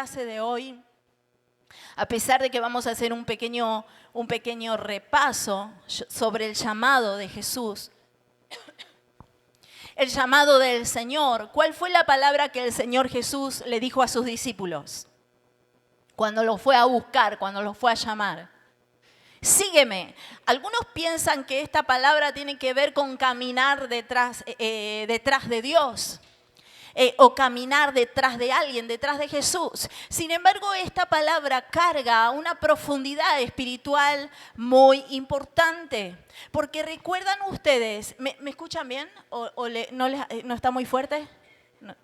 clase de hoy, a pesar de que vamos a hacer un pequeño repaso sobre el llamado de Jesús, el llamado del Señor, ¿cuál fue la palabra que el Señor Jesús le dijo a sus discípulos cuando los fue a buscar, cuando los fue a llamar? Sígueme. Algunos piensan que esta palabra tiene que ver con caminar detrás de Dios. O caminar detrás de alguien, detrás de Jesús. Sin embargo, esta palabra carga una profundidad espiritual muy importante. Porque recuerdan ustedes, ¿me escuchan bien? ¿No está muy fuerte? No.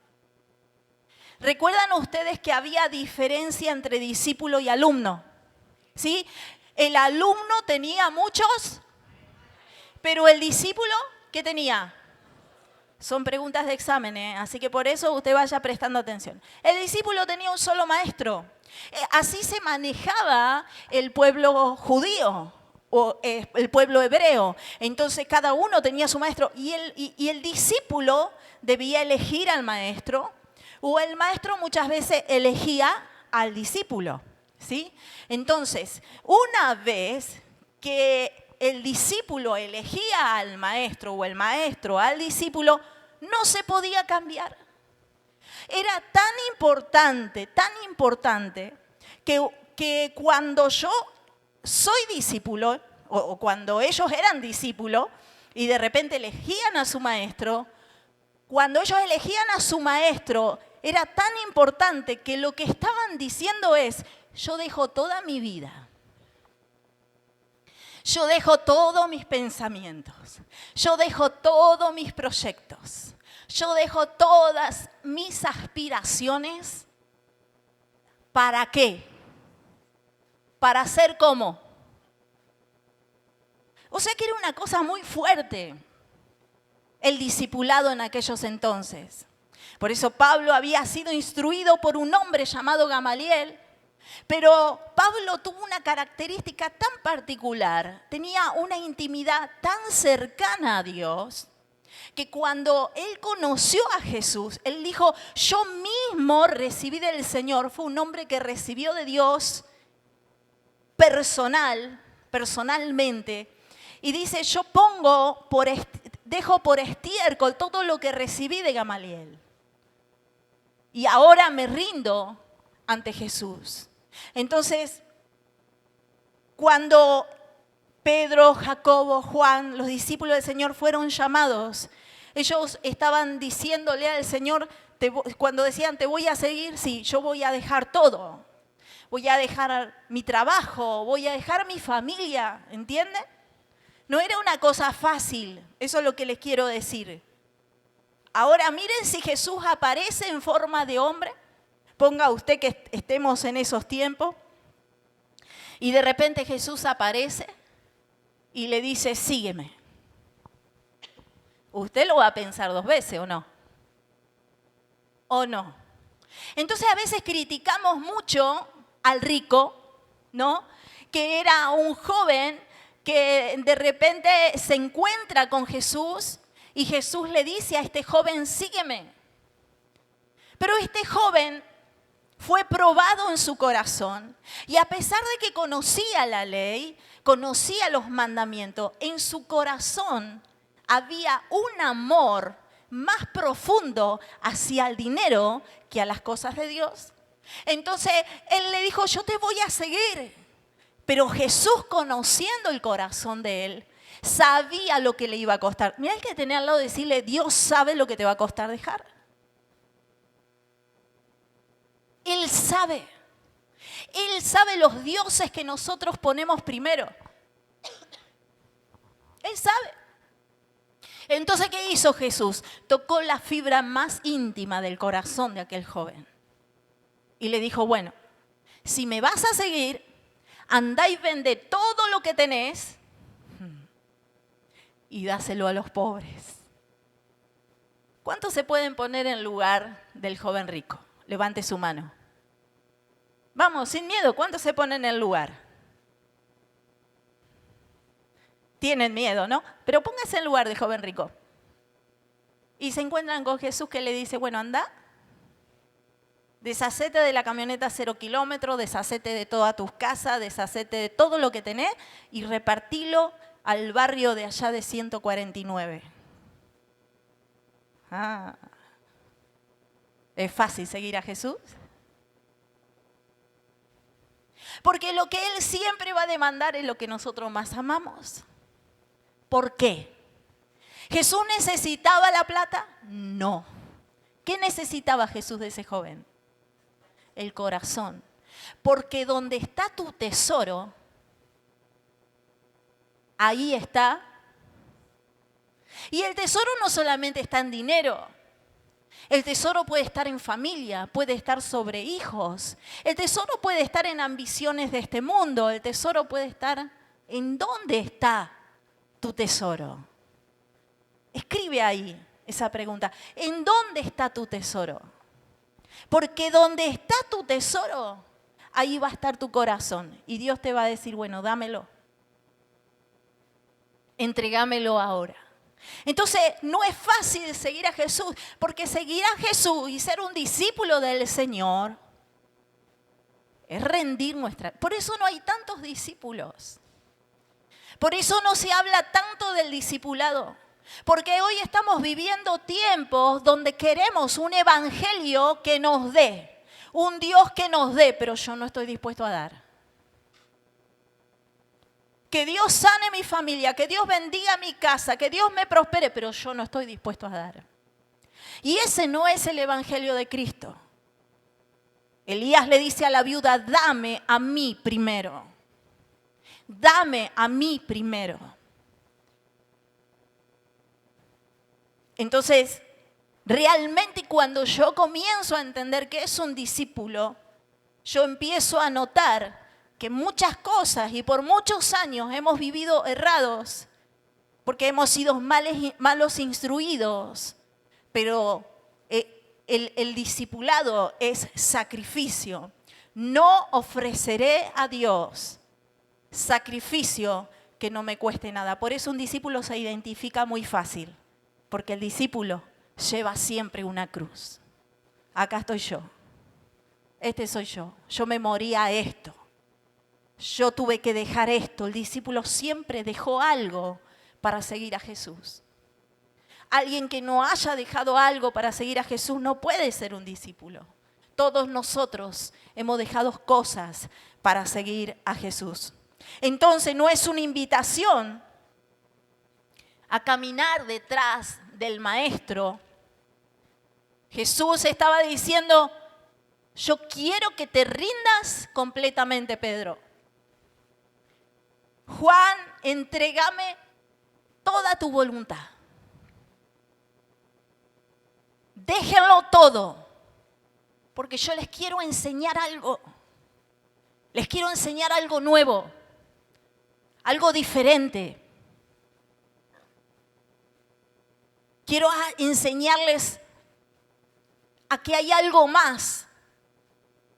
¿Recuerdan ustedes que había diferencia entre discípulo y alumno? ¿Sí? El alumno tenía muchos, pero el discípulo, ¿qué tenía? Son preguntas de examen, así que por eso usted vaya prestando atención. El discípulo tenía un solo maestro. Así se manejaba el pueblo judío o el pueblo hebreo. Entonces cada uno tenía su maestro y el discípulo debía elegir al maestro o el maestro muchas veces elegía al discípulo, ¿sí? Entonces, una vez que el discípulo elegía al maestro o el maestro al discípulo, no se podía cambiar. Era tan importante, que cuando yo soy discípulo, o cuando ellos eran discípulos, y de repente elegían a su maestro, cuando ellos elegían a su maestro, era tan importante que lo que estaban diciendo es, yo dejo toda mi vida. Yo dejo todos mis pensamientos, yo dejo todos mis proyectos, yo dejo todas mis aspiraciones. ¿Para qué? Para ser como. O sea que era una cosa muy fuerte el discipulado en aquellos entonces. Por eso Pablo había sido instruido por un hombre llamado Gamaliel. Pero Pablo tuvo una característica tan particular, tenía una intimidad tan cercana a Dios, que cuando él conoció a Jesús, él dijo, yo mismo recibí del Señor, fue un hombre que recibió de Dios personalmente, y dice, yo dejo por estiércol todo lo que recibí de Gamaliel, y ahora me rindo ante Jesús. Entonces, cuando Pedro, Jacobo, Juan, los discípulos del Señor fueron llamados, ellos estaban diciéndole al Señor, cuando decían, te voy a seguir, sí, yo voy a dejar todo. Voy a dejar mi trabajo, voy a dejar mi familia, ¿entienden? No era una cosa fácil, eso es lo que les quiero decir. Ahora miren si Jesús aparece en forma de hombre. Ponga usted que estemos en esos tiempos y de repente Jesús aparece y le dice, sígueme. Usted lo va a pensar 2 veces, ¿o no? ¿O no? Entonces a veces criticamos mucho al rico, ¿no? Que era un joven que de repente se encuentra con Jesús y Jesús le dice a este joven, sígueme. Pero este joven fue probado en su corazón y a pesar de que conocía la ley, conocía los mandamientos, en su corazón había un amor más profundo hacia el dinero que a las cosas de Dios. Entonces él le dijo, yo te voy a seguir. Pero Jesús, conociendo el corazón de él, sabía lo que le iba a costar. Mirá el que tenía al lado y decirle, Dios sabe lo que te va a costar dejar. Él sabe los dioses que nosotros ponemos primero. Él sabe. Entonces, ¿qué hizo Jesús? Tocó la fibra más íntima del corazón de aquel joven. Y le dijo, bueno, si me vas a seguir, andá y vende todo lo que tenés y dáselo a los pobres. ¿Cuántos se pueden poner en lugar del joven rico? Levante su mano. Vamos, sin miedo, ¿cuántos se ponen en el lugar? Tienen miedo, ¿no? Pero póngase en lugar del joven rico. Y se encuentran con Jesús que le dice, bueno, anda Deshacete de la camioneta 0 kilómetros, deshacete de todas tus casas, deshacete de todo lo que tenés y repartilo al barrio de allá de 149. ¿Es fácil seguir a Jesús? Porque lo que Él siempre va a demandar es lo que nosotros más amamos. ¿Por qué? ¿Jesús necesitaba la plata? No. ¿Qué necesitaba Jesús de ese joven? El corazón. Porque donde está tu tesoro, ahí está. Y el tesoro no solamente está en dinero. El tesoro puede estar en familia, puede estar sobre hijos. El tesoro puede estar en ambiciones de este mundo. El tesoro puede estar en dónde está tu tesoro. Escribe ahí esa pregunta. ¿En dónde está tu tesoro? Porque donde está tu tesoro, ahí va a estar tu corazón. Y Dios te va a decir, bueno, dámelo. Entregámelo ahora. Entonces, no es fácil seguir a Jesús, porque seguir a Jesús y ser un discípulo del Señor es rendir nuestra... Por eso no hay tantos discípulos. Por eso no se habla tanto del discipulado. Porque hoy estamos viviendo tiempos donde queremos un evangelio que nos dé, un Dios que nos dé, pero yo no estoy dispuesto a dar. Que Dios sane mi familia, que Dios bendiga mi casa, que Dios me prospere, pero yo no estoy dispuesto a dar. Y ese no es el evangelio de Cristo. Elías le dice a la viuda, dame a mí primero. Dame a mí primero. Entonces, realmente cuando yo comienzo a entender que es un discípulo, yo empiezo a notar que muchas cosas y por muchos años hemos vivido errados, porque hemos sido malos instruidos, pero el discipulado es sacrificio. No ofreceré a Dios sacrificio que no me cueste nada. Por eso un discípulo se identifica muy fácil. Porque el discípulo lleva siempre una cruz. Acá estoy yo. Este soy yo. Yo me morí a esto. Yo tuve que dejar esto. El discípulo siempre dejó algo para seguir a Jesús. Alguien que no haya dejado algo para seguir a Jesús no puede ser un discípulo. Todos nosotros hemos dejado cosas para seguir a Jesús. Entonces no es una invitación a caminar detrás del maestro. Jesús estaba diciendo, yo quiero que te rindas completamente, Pedro. Juan, entrégame toda tu voluntad. Déjenlo todo, porque yo les quiero enseñar algo. Les quiero enseñar algo nuevo, algo diferente. Quiero enseñarles a que hay algo más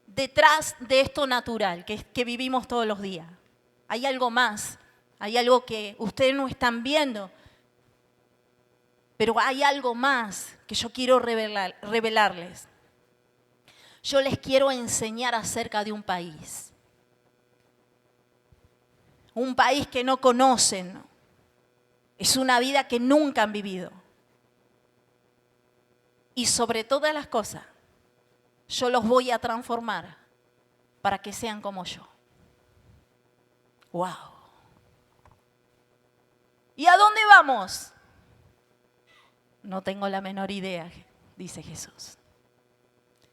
detrás de esto natural que vivimos todos los días. Hay algo más, hay algo que ustedes no están viendo, pero hay algo más que yo quiero revelarles. Yo les quiero enseñar acerca de un país que no conocen, es una vida que nunca han vivido. Y sobre todas las cosas, yo los voy a transformar para que sean como yo. ¡Wow! ¿Y a dónde vamos? No tengo la menor idea, dice Jesús.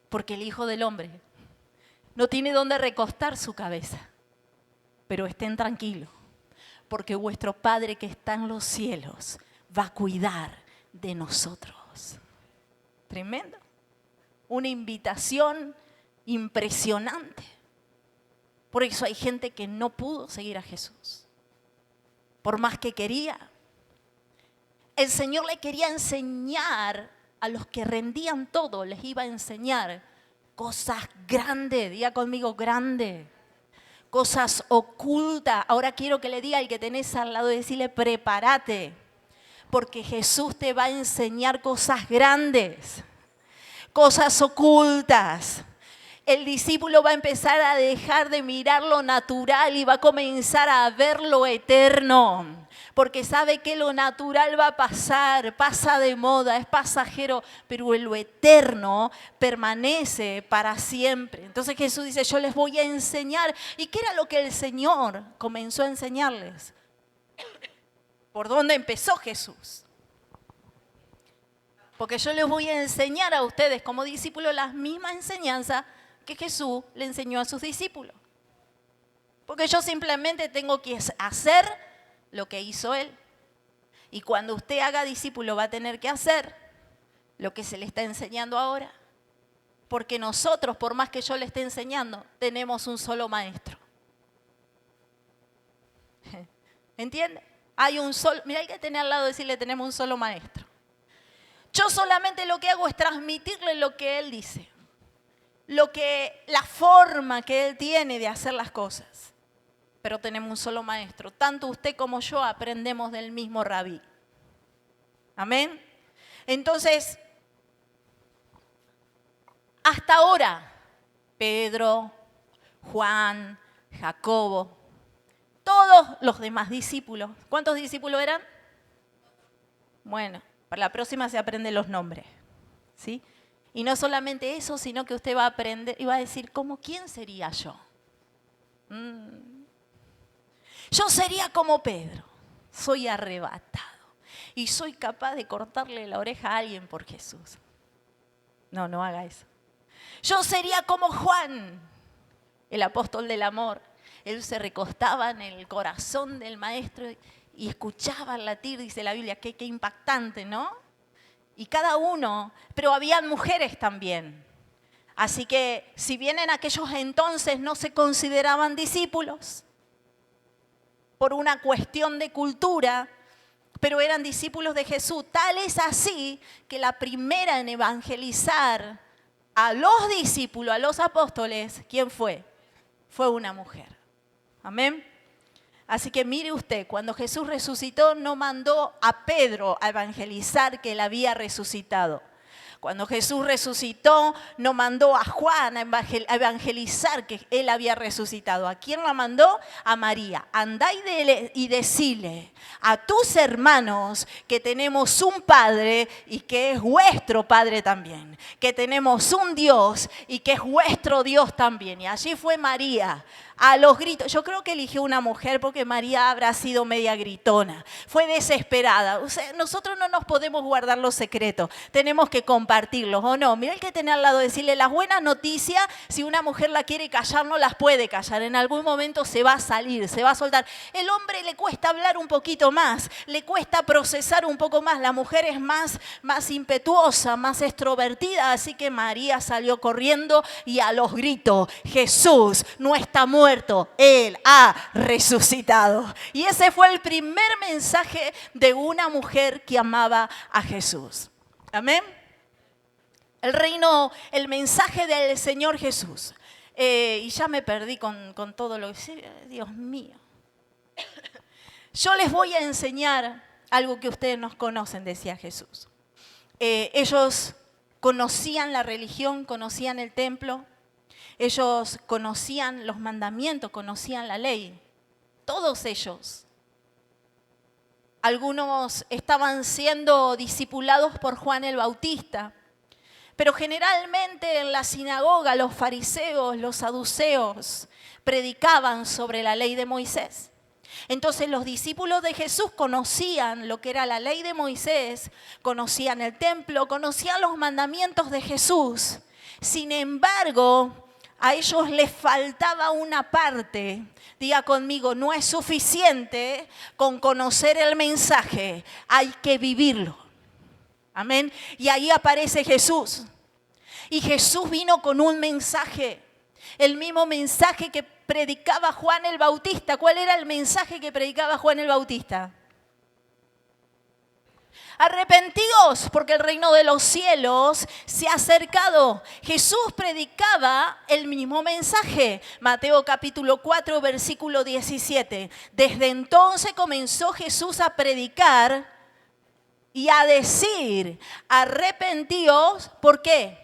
Porque el Hijo del Hombre no tiene dónde recostar su cabeza. Pero estén tranquilos, porque vuestro Padre que está en los cielos va a cuidar de nosotros. Tremendo. Una invitación impresionante. Por eso hay gente que no pudo seguir a Jesús. Por más que quería. El Señor le quería enseñar a los que rendían todo, les iba a enseñar cosas grandes. Diga conmigo, grandes. Cosas ocultas. Ahora quiero que le diga al que tenés al lado, decirle, prepárate. Porque Jesús te va a enseñar cosas grandes, cosas ocultas, El discípulo va a empezar a dejar de mirar lo natural y va a comenzar a ver lo eterno. Porque sabe que lo natural va a pasar, pasa de moda, es pasajero, pero lo eterno permanece para siempre. Entonces Jesús dice, yo les voy a enseñar. ¿Y qué era lo que el Señor comenzó a enseñarles? ¿Por dónde empezó Jesús? Porque yo les voy a enseñar a ustedes como discípulos las mismas enseñanzas que Jesús le enseñó a sus discípulos. Porque yo simplemente tengo que hacer lo que hizo Él. Y cuando usted haga discípulo va a tener que hacer lo que se le está enseñando ahora. Porque nosotros, por más que yo le esté enseñando, tenemos un solo maestro. ¿Entiende? Hay un solo, mira, hay que tener al lado decirle tenemos un solo maestro. Yo solamente lo que hago es transmitirle lo que Él dice. La forma que Él tiene de hacer las cosas. Pero tenemos un solo maestro. Tanto usted como yo aprendemos del mismo rabí. Amén. Entonces, hasta ahora, Pedro, Juan, Jacobo, todos los demás discípulos. ¿Cuántos discípulos eran? Bueno, para la próxima se aprenden los nombres. ¿Sí? Y no solamente eso, sino que usted va a aprender y va a decir, ¿quién sería yo? Yo sería como Pedro, soy arrebatado y soy capaz de cortarle la oreja a alguien por Jesús. No haga eso. Yo sería como Juan, el apóstol del amor. Él se recostaba en el corazón del maestro y escuchaba el latir, dice la Biblia, qué impactante, ¿no? Y cada uno, pero habían mujeres también. Así que si bien en aquellos entonces no se consideraban discípulos, por una cuestión de cultura, pero eran discípulos de Jesús. Tal es así que la primera en evangelizar a los discípulos, a los apóstoles, ¿quién fue? Fue una mujer. Amén. Así que mire usted, cuando Jesús resucitó, no mandó a Pedro a evangelizar que él había resucitado. Cuando Jesús resucitó, no mandó a Juan a evangelizar que él había resucitado. ¿A quién la mandó? A María. Andá y decile a tus hermanos que tenemos un Padre y que es vuestro Padre también. Que tenemos un Dios y que es vuestro Dios también. Y allí fue María. A los gritos. Yo creo que eligió una mujer porque María habrá sido media gritona. Fue desesperada. O sea, nosotros no nos podemos guardar los secretos. Tenemos que compartirlos, ¿o no? Mira, hay que tener al lado, decirle las buenas noticias. Si una mujer la quiere callar, no las puede callar. En algún momento se va a salir, se va a soltar. El hombre le cuesta hablar un poquito más. Le cuesta procesar un poco más. La mujer es más impetuosa, más extrovertida. Así que María salió corriendo y a los gritos, Jesús no está muerto. Él ha resucitado. Y ese fue el primer mensaje de una mujer que amaba a Jesús. Amén. El mensaje del Señor Jesús. Y ya me perdí con todo lo que... Dios mío. Yo les voy a enseñar algo que ustedes no conocen, decía Jesús. Ellos conocían la religión, conocían el templo. Ellos conocían los mandamientos, conocían la ley. Todos ellos. Algunos estaban siendo discipulados por Juan el Bautista. Pero generalmente en la sinagoga los fariseos, los saduceos, predicaban sobre la ley de Moisés. Entonces los discípulos de Jesús conocían lo que era la ley de Moisés, conocían el templo, conocían los mandamientos de Jesús. Sin embargo, a ellos les faltaba una parte. Diga conmigo, no es suficiente con conocer el mensaje, hay que vivirlo. Amén. Y ahí aparece Jesús. Y Jesús vino con un mensaje, el mismo mensaje que predicaba Juan el Bautista. ¿Cuál era el mensaje que predicaba Juan el Bautista? Arrepentíos, porque el reino de los cielos se ha acercado. Jesús predicaba el mismo mensaje. Mateo capítulo 4, versículo 17. Desde entonces comenzó Jesús a predicar y a decir, arrepentíos, ¿por qué?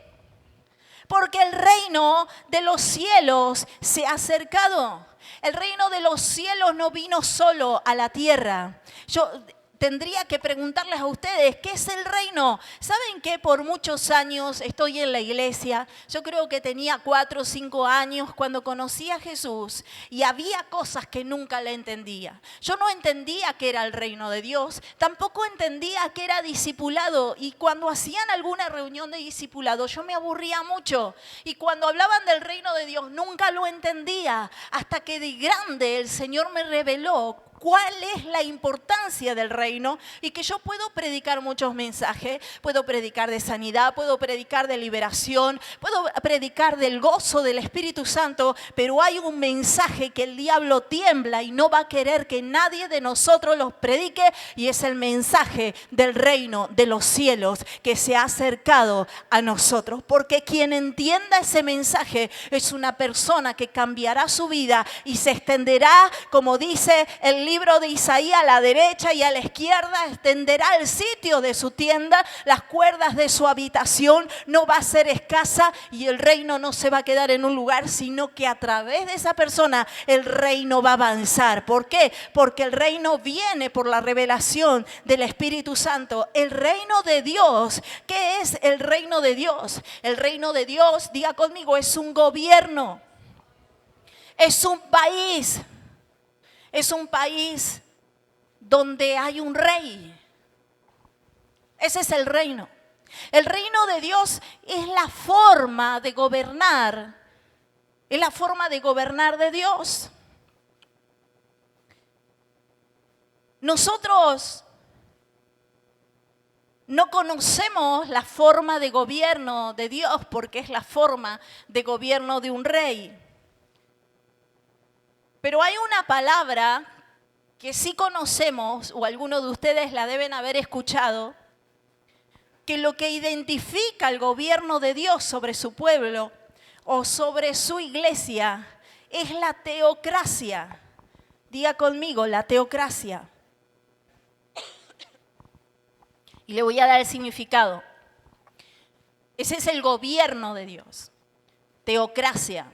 Porque el reino de los cielos se ha acercado. El reino de los cielos no vino solo a la tierra. Yo tendría que preguntarles a ustedes, ¿qué es el reino? ¿Saben que por muchos años estoy en la iglesia? Yo creo que tenía 4 o 5 años cuando conocí a Jesús y había cosas que nunca le entendía. Yo no entendía qué era el reino de Dios, tampoco entendía qué era discipulado, y cuando hacían alguna reunión de discipulado yo me aburría mucho, y cuando hablaban del reino de Dios nunca lo entendía, hasta que de grande el Señor me reveló cuál es la importancia del reino y que yo puedo predicar muchos mensajes, puedo predicar de sanidad, puedo predicar de liberación, puedo predicar del gozo del Espíritu Santo, pero hay un mensaje que el diablo tiembla y no va a querer que nadie de nosotros los predique, y es el mensaje del reino de los cielos que se ha acercado a nosotros, porque quien entienda ese mensaje es una persona que cambiará su vida y se extenderá, como dice el libro de Isaías, a la derecha y a la izquierda, extenderá el sitio de su tienda, las cuerdas de su habitación, no va a ser escasa, y el reino no se va a quedar en un lugar, sino que a través de esa persona el reino va a avanzar. ¿Por qué? Porque el reino viene por la revelación del Espíritu Santo. El reino de Dios, ¿qué es el reino de Dios? El reino de Dios, diga conmigo, es un gobierno, es un país. Es un país donde hay un rey. Ese es el reino. El reino de Dios es la forma de gobernar. Es la forma de gobernar de Dios. Nosotros no conocemos la forma de gobierno de Dios porque es la forma de gobierno de un rey. Pero hay una palabra que sí conocemos, o algunos de ustedes la deben haber escuchado, que lo que identifica el gobierno de Dios sobre su pueblo o sobre su iglesia es la teocracia. Diga conmigo, la teocracia. Y le voy a dar el significado. Ese es el gobierno de Dios. Teocracia.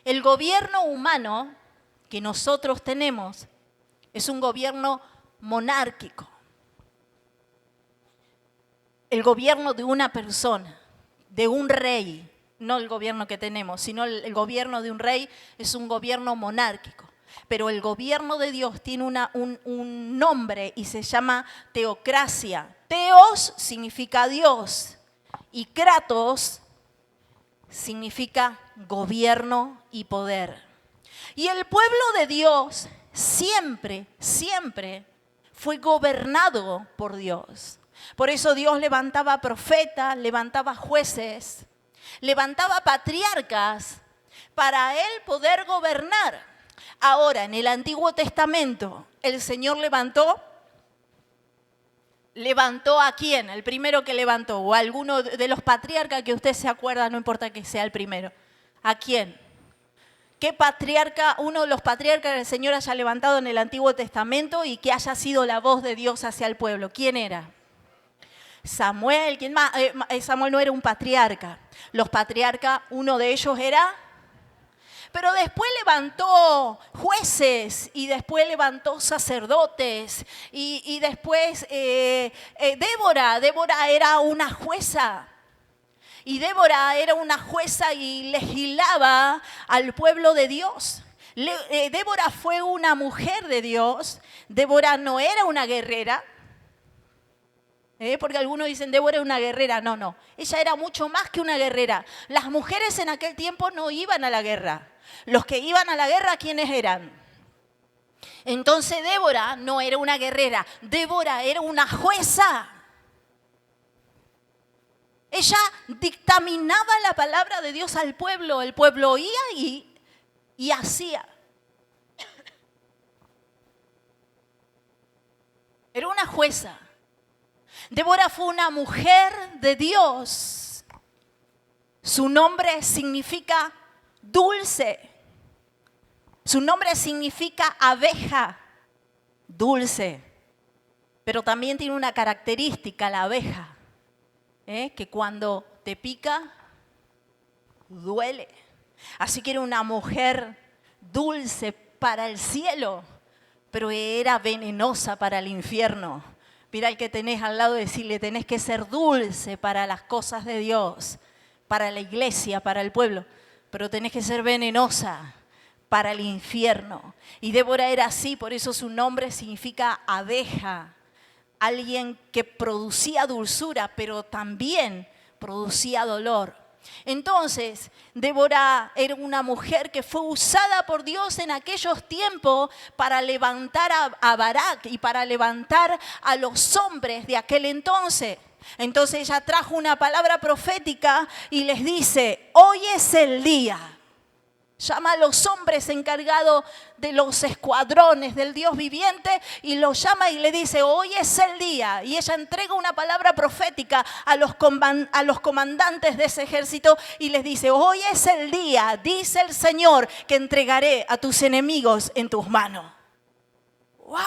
El gobierno humano que nosotros tenemos es un gobierno monárquico. El gobierno de una persona, de un rey, no el gobierno que tenemos, sino el gobierno de un rey es un gobierno monárquico. Pero el gobierno de Dios tiene un nombre y se llama teocracia. Teos significa Dios y kratos significa gobierno y poder. Y el pueblo de Dios siempre, siempre fue gobernado por Dios. Por eso Dios levantaba profetas, levantaba jueces, levantaba patriarcas para él poder gobernar. Ahora, en el Antiguo Testamento, el Señor levantó ¿a quién? El primero que levantó, o alguno de los patriarcas que usted se acuerda, no importa que sea el primero. ¿A quién? ¿Qué patriarca, uno de los patriarcas del Señor haya levantado en el Antiguo Testamento y que haya sido la voz de Dios hacia el pueblo? ¿Quién era? Samuel. ¿Quién más? Samuel no era un patriarca. Los patriarcas, uno de ellos era... Pero después levantó jueces y después levantó sacerdotes y después Débora era una jueza. Y Débora era una jueza y legislaba al pueblo de Dios. Débora fue una mujer de Dios. Débora no era una guerrera. Porque algunos dicen Débora es una guerrera. No, no. Ella era mucho más que una guerrera. Las mujeres en aquel tiempo no iban a la guerra. Los que iban a la guerra, ¿quiénes eran? Entonces Débora no era una guerrera. Débora era una jueza. Ella dictaminaba la palabra de Dios al pueblo. El pueblo oía y hacía. Era una jueza. Débora fue una mujer de Dios. Su nombre significa dulce. Su nombre significa abeja, dulce. Pero también tiene una característica la abeja, que cuando te pica, duele. Así que era una mujer dulce para el cielo, pero era venenosa para el infierno. Mira al que tenés al lado y decirle, tenés que ser dulce para las cosas de Dios, para la iglesia, para el pueblo, pero tenés que ser venenosa para el infierno. Y Débora era así, por eso su nombre significa abeja, alguien que producía dulzura, pero también producía dolor. Entonces, Débora era una mujer que fue usada por Dios en aquellos tiempos para levantar a Barak y para levantar a los hombres de aquel entonces. Entonces ella trajo una palabra profética y les dice, hoy es el día. Llama a los hombres encargados de los escuadrones del Dios viviente y los llama y le dice, hoy es el día. Y ella entrega una palabra profética a los comandantes de ese ejército y les dice, hoy es el día, dice el Señor, que entregaré a tus enemigos en tus manos. ¡Wow!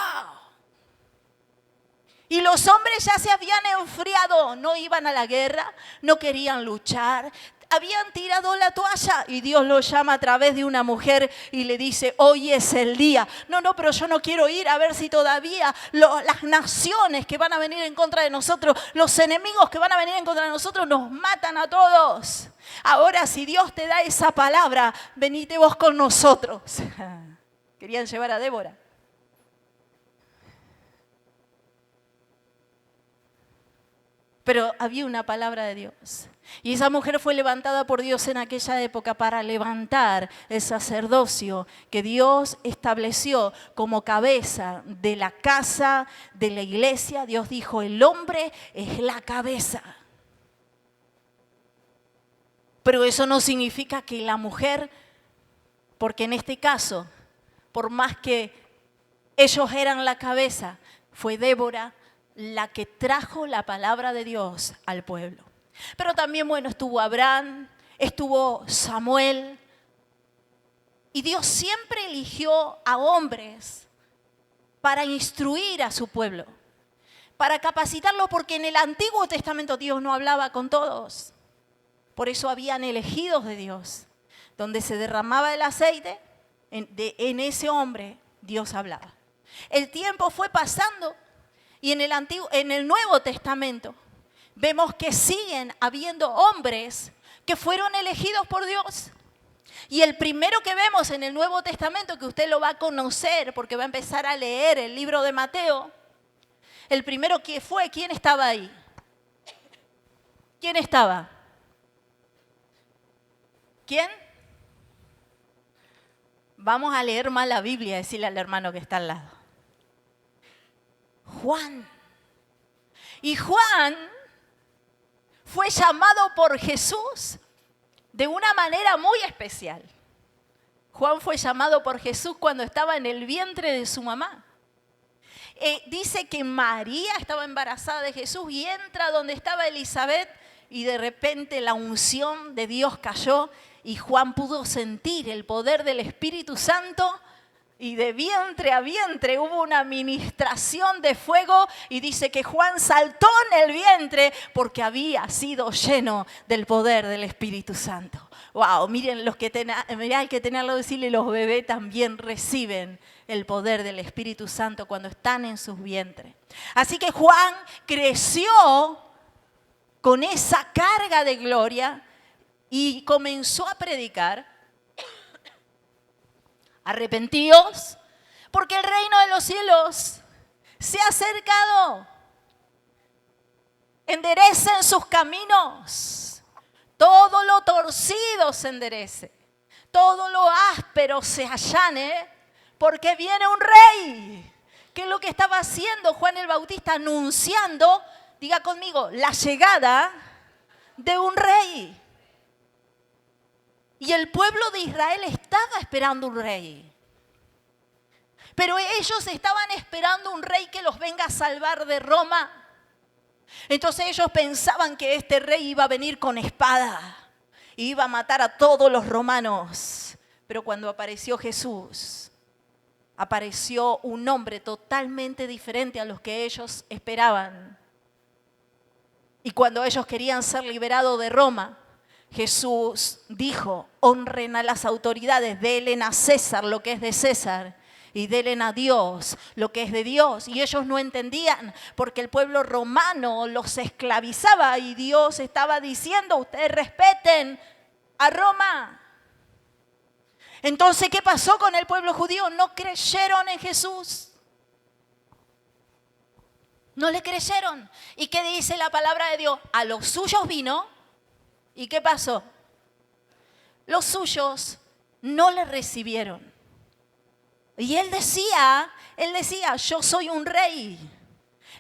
Y los hombres ya se habían enfriado, no iban a la guerra, no querían luchar. Habían tirado la toalla y Dios lo llama a través de una mujer y le dice, hoy es el día. No, pero yo no quiero ir a ver si todavía las naciones que van a venir en contra de nosotros, los enemigos que van a venir en contra de nosotros nos matan a todos. Ahora si Dios te da esa palabra, venite vos con nosotros. Querían llevar a Débora. Pero había una palabra de Dios. Y esa mujer fue levantada por Dios en aquella época para levantar el sacerdocio que Dios estableció como cabeza de la casa, de la iglesia. Dios dijo, el hombre es la cabeza. Pero eso no significa que la mujer, porque en este caso, por más que ellos eran la cabeza, fue Débora la que trajo la palabra de Dios al pueblo. Pero también, estuvo Abraham, estuvo Samuel. Y Dios siempre eligió a hombres para instruir a su pueblo, para capacitarlo, porque en el Antiguo Testamento Dios no hablaba con todos. Por eso habían elegidos de Dios. Donde se derramaba el aceite, en ese hombre Dios hablaba. El tiempo fue pasando y en el Nuevo Testamento vemos que siguen habiendo hombres que fueron elegidos por Dios. Y el primero que vemos en el Nuevo Testamento, que usted lo va a conocer porque va a empezar a leer el libro de Mateo, el primero que fue, ¿quién estaba ahí? ¿Quién estaba? ¿Quién? Vamos a leer más la Biblia, decirle al hermano que está al lado. Juan. Y Juan fue llamado por Jesús de una manera muy especial. Juan fue llamado por Jesús cuando estaba en el vientre de su mamá. Dice que María estaba embarazada de Jesús y entra donde estaba Elizabeth y de repente la unción de Dios cayó y Juan pudo sentir el poder del Espíritu Santo. Y de vientre a vientre hubo una ministración de fuego y dice que Juan saltó en el vientre porque había sido lleno del poder del Espíritu Santo. Wow, miren mirá al que tenerlo, decirle, los bebés también reciben el poder del Espíritu Santo cuando están en sus vientres. Así que Juan creció con esa carga de gloria y comenzó a predicar. Arrepentíos, porque el reino de los cielos se ha acercado. Enderecen sus caminos. Todo lo torcido se enderece. Todo lo áspero se allane, porque viene un rey. ¿Qué es lo que estaba haciendo Juan el Bautista? Anunciando, diga conmigo, la llegada de un rey. Y el pueblo de Israel estaba esperando un rey. Pero ellos estaban esperando un rey que los venga a salvar de Roma. Entonces ellos pensaban que este rey iba a venir con espada. Y iba a matar a todos los romanos. Pero cuando apareció Jesús, apareció un hombre totalmente diferente a los que ellos esperaban. Y cuando ellos querían ser liberados de Roma, Jesús dijo, honren a las autoridades, denle a César lo que es de César y denle a Dios lo que es de Dios. Y ellos no entendían porque el pueblo romano los esclavizaba y Dios estaba diciendo, ustedes respeten a Roma. Entonces, ¿qué pasó con el pueblo judío? No creyeron en Jesús. No le creyeron. ¿Y qué dice la palabra de Dios? A los suyos vino. ¿Y qué pasó? Los suyos no le recibieron. Y él decía, yo soy un rey.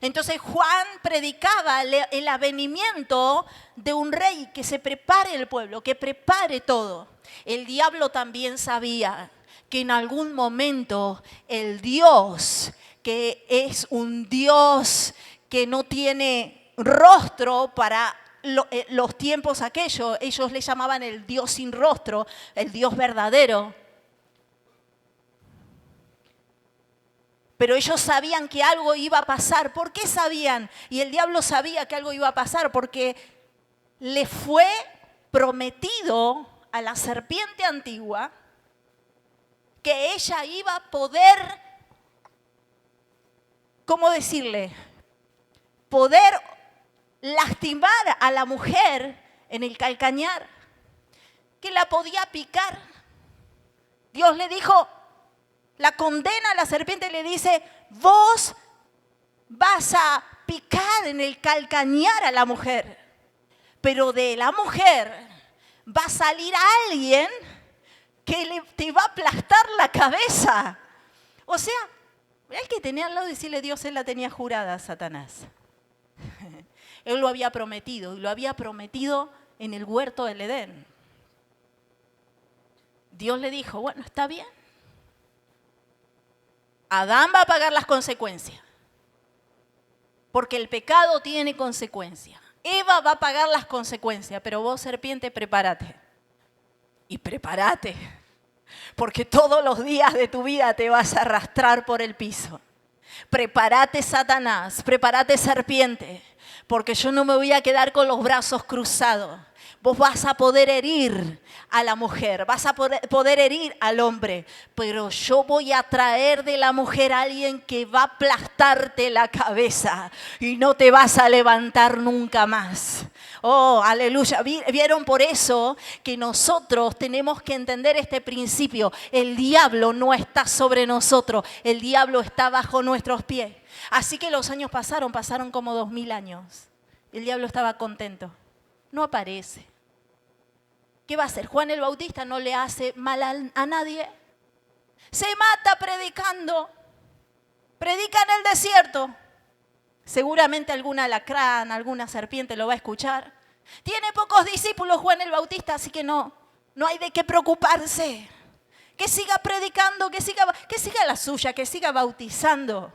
Entonces Juan predicaba el avenimiento de un rey, que se prepare el pueblo, que prepare todo. El diablo también sabía que en algún momento el Dios, que es un Dios que no tiene rostro para los tiempos aquellos, ellos le llamaban el Dios sin rostro, el Dios verdadero. Pero ellos sabían que algo iba a pasar. ¿Por qué sabían? Y el diablo sabía que algo iba a pasar porque le fue prometido a la serpiente antigua que ella iba a poder, ¿cómo decirle? Poder lastimar a la mujer en el calcañar, que la podía picar. Dios le dijo, la condena a la serpiente, le dice, vos vas a picar en el calcañar a la mujer, pero de la mujer va a salir alguien que te va a aplastar la cabeza. O sea, el que tenía al lado decirle Dios, él la tenía jurada, Satanás. Él lo había prometido, y lo había prometido en el huerto del Edén. Dios le dijo, bueno, está bien. Adán va a pagar las consecuencias, porque el pecado tiene consecuencias. Eva va a pagar las consecuencias, pero vos, serpiente, prepárate. Y prepárate, porque todos los días de tu vida te vas a arrastrar por el piso. Prepárate, Satanás, prepárate, serpiente, porque yo no me voy a quedar con los brazos cruzados. Vos vas a poder herir a la mujer, vas a poder herir al hombre, pero yo voy a traer de la mujer a alguien que va a aplastarte la cabeza y no te vas a levantar nunca más. Oh, aleluya. ¿Vieron? Por eso que nosotros tenemos que entender este principio. El diablo no está sobre nosotros, el diablo está bajo nuestros pies. Así que los años pasaron como 2000 años. El diablo estaba contento. No aparece. ¿Qué va a hacer? Juan el Bautista no le hace mal a nadie. Se mata predicando. Predica en el desierto. Seguramente algún alacrán, alguna serpiente lo va a escuchar. Tiene pocos discípulos Juan el Bautista, así que no hay de qué preocuparse. Que siga predicando, que siga la suya, que siga bautizando.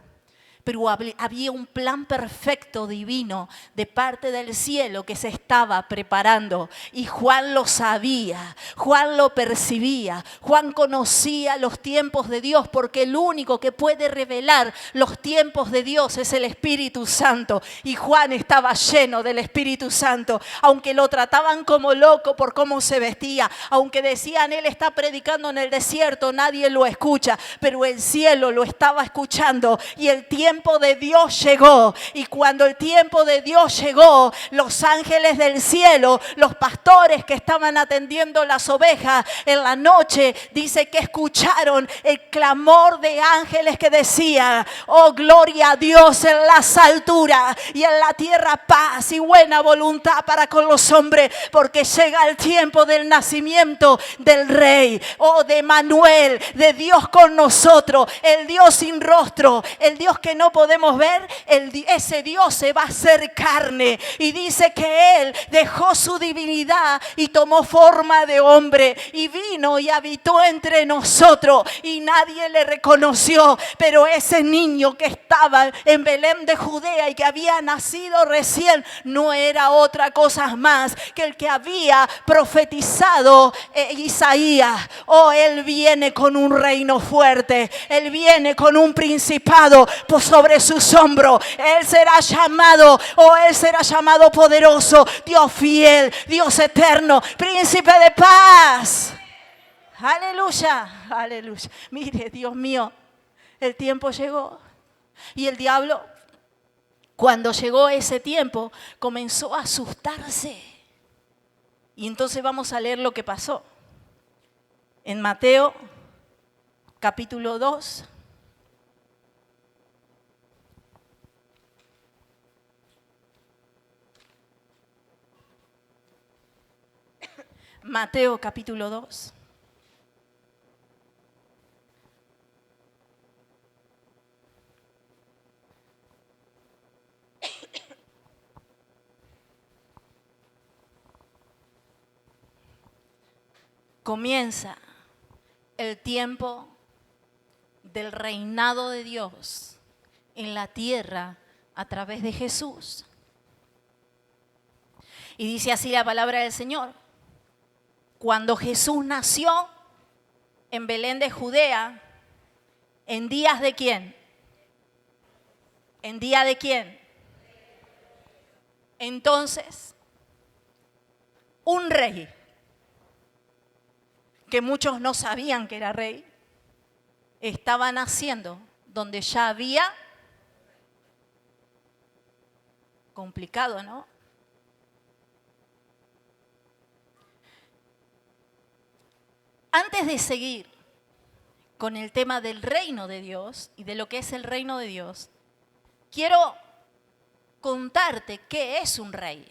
Pero había un plan perfecto divino de parte del cielo que se estaba preparando. Y Juan lo sabía, Juan lo percibía, Juan conocía los tiempos de Dios, porque el único que puede revelar los tiempos de Dios es el Espíritu Santo. Y Juan estaba lleno del Espíritu Santo, aunque lo trataban como loco por cómo se vestía, aunque decían él está predicando en el desierto, nadie lo escucha, pero el cielo lo estaba escuchando y el tiempo de Dios llegó. Y cuando el tiempo de Dios llegó, los ángeles del cielo, los pastores que estaban atendiendo las ovejas en la noche, dice que escucharon el clamor de ángeles que decían, oh, gloria a Dios en las alturas y en la tierra paz y buena voluntad para con los hombres, porque llega el tiempo del nacimiento del Rey, oh, de Manuel, de Dios con nosotros, el Dios sin rostro, el Dios que no podemos ver, ese Dios se va a hacer carne. Y dice que Él dejó su divinidad y tomó forma de hombre y vino y habitó entre nosotros y nadie le reconoció. Pero ese niño que estaba en Belén de Judea y que había nacido recién no era otra cosa más que el que había profetizado Isaías. Oh, Él viene con un reino fuerte, Él viene con un principado sobre sus hombros. Él será llamado, él será llamado poderoso, Dios fiel, Dios eterno, príncipe de paz. Aleluya, aleluya. Mire, Dios mío, el tiempo llegó y el diablo, cuando llegó ese tiempo, comenzó a asustarse. Y entonces vamos a leer lo que pasó. En Mateo, capítulo 2. Mateo, capítulo 2. Comienza el tiempo del reinado de Dios en la tierra a través de Jesús. Y dice así la palabra del Señor. Cuando Jesús nació en Belén de Judea, ¿en días de quién? ¿En día de quién? Entonces, un rey, que muchos no sabían que era rey, estaba naciendo donde ya había, complicado, ¿no? Antes de seguir con el tema del reino de Dios y de lo que es el reino de Dios, quiero contarte qué es un rey.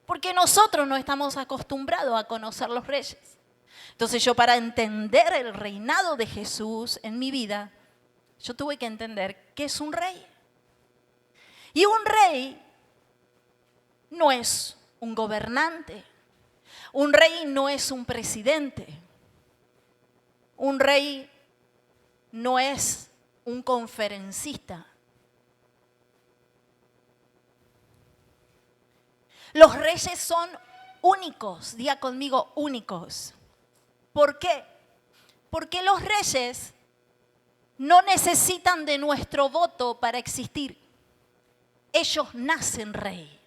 Porque nosotros no estamos acostumbrados a conocer los reyes. Entonces yo, para entender el reinado de Jesús en mi vida, yo tuve que entender qué es un rey. Y un rey no es un gobernante. Un rey no es un presidente. Un rey no es un conferencista. Los reyes son únicos, diga conmigo, únicos. ¿Por qué? Porque los reyes no necesitan de nuestro voto para existir. Ellos nacen rey.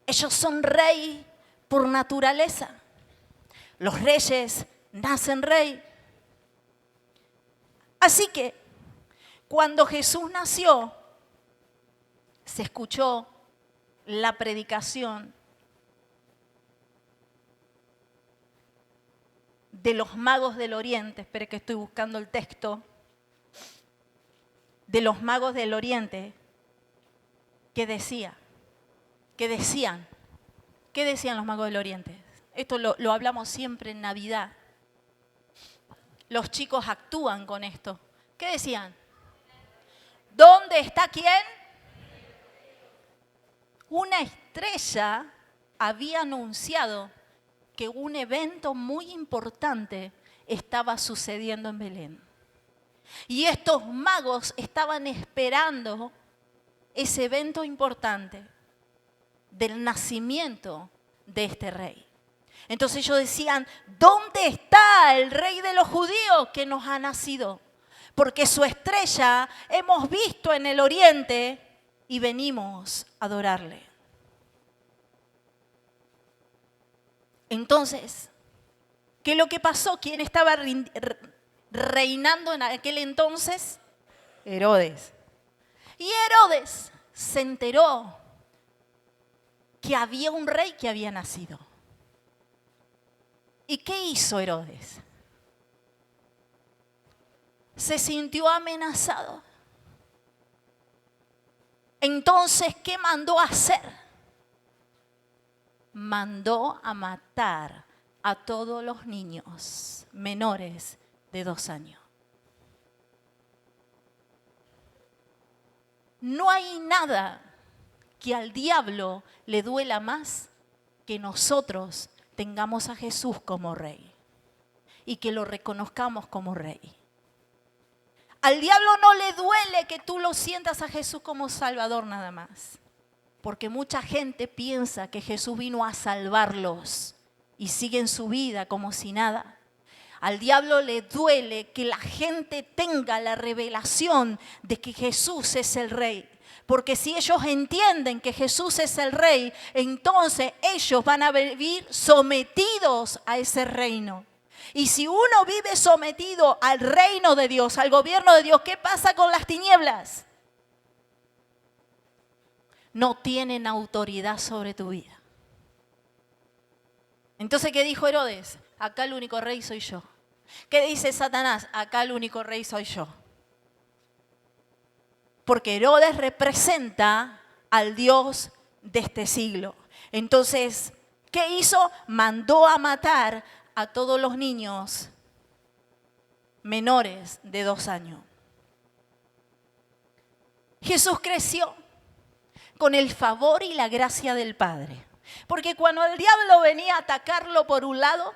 Ellos son rey por naturaleza. Los reyes nacen rey. Así que cuando Jesús nació, se escuchó la predicación de los magos del Oriente. Espere que estoy buscando el texto. De los magos del Oriente, que decían los magos del Oriente. Esto lo hablamos siempre en Navidad. Los chicos actúan con esto. ¿Qué decían? ¿Dónde está quién? Una estrella había anunciado que un evento muy importante estaba sucediendo en Belén. Y estos magos estaban esperando ese evento importante del nacimiento de este rey. Entonces ellos decían, ¿dónde está el rey de los judíos que nos ha nacido? Porque su estrella hemos visto en el oriente y venimos a adorarle. Entonces, ¿qué es lo que pasó? ¿Quién estaba reinando en aquel entonces? Herodes. Y Herodes se enteró que había un rey que había nacido. ¿Y qué hizo Herodes? Se sintió amenazado. Entonces, ¿qué mandó a hacer? Mandó a matar a todos los niños menores de 2 años. No hay nada que al diablo le duela más que nosotros tengamos a Jesús como rey y que lo reconozcamos como rey. Al diablo no le duele que tú lo sientas a Jesús como Salvador nada más, porque mucha gente piensa que Jesús vino a salvarlos y siguen su vida como si nada. Al diablo le duele que la gente tenga la revelación de que Jesús es el Rey. Porque si ellos entienden que Jesús es el Rey, entonces ellos van a vivir sometidos a ese reino. Y si uno vive sometido al reino de Dios, al gobierno de Dios, ¿qué pasa con las tinieblas? No tienen autoridad sobre tu vida. Entonces, ¿qué dijo Herodes? Acá el único rey soy yo. ¿Qué dice Satanás? Acá el único rey soy yo. Porque Herodes representa al Dios de este siglo. Entonces, ¿qué hizo? Mandó a matar a todos los niños menores de 2 años. Jesús creció con el favor y la gracia del Padre. Porque cuando el diablo venía a atacarlo por un lado,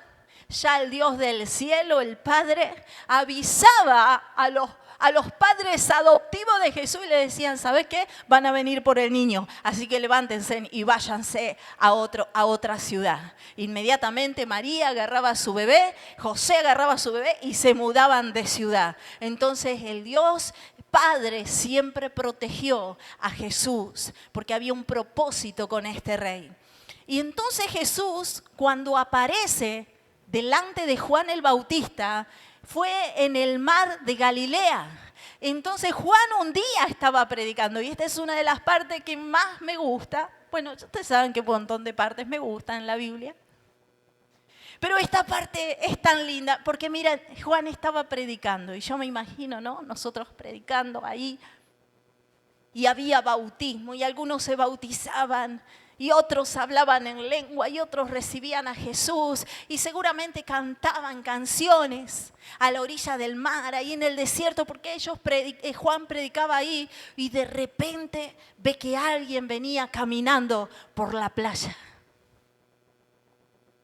ya el Dios del cielo, el Padre, avisaba a los padres adoptivos de Jesús y le decían, ¿sabes qué? Van a venir por el niño, así que levántense y váyanse a otra ciudad. Inmediatamente María agarraba a su bebé, José agarraba a su bebé y se mudaban de ciudad. Entonces el Dios Padre siempre protegió a Jesús porque había un propósito con este rey. Y entonces Jesús, cuando aparece delante de Juan el Bautista, fue en el mar de Galilea. Entonces Juan un día estaba predicando y esta es una de las partes que más me gusta. Bueno, ustedes saben que un montón de partes me gustan en la Biblia. Pero esta parte es tan linda porque mira, Juan estaba predicando y yo me imagino, ¿no? Nosotros predicando ahí y había bautismo y algunos se bautizaban. Y otros hablaban en lengua y otros recibían a Jesús y seguramente cantaban canciones a la orilla del mar, ahí en el desierto, porque Juan predicaba ahí y de repente ve que alguien venía caminando por la playa.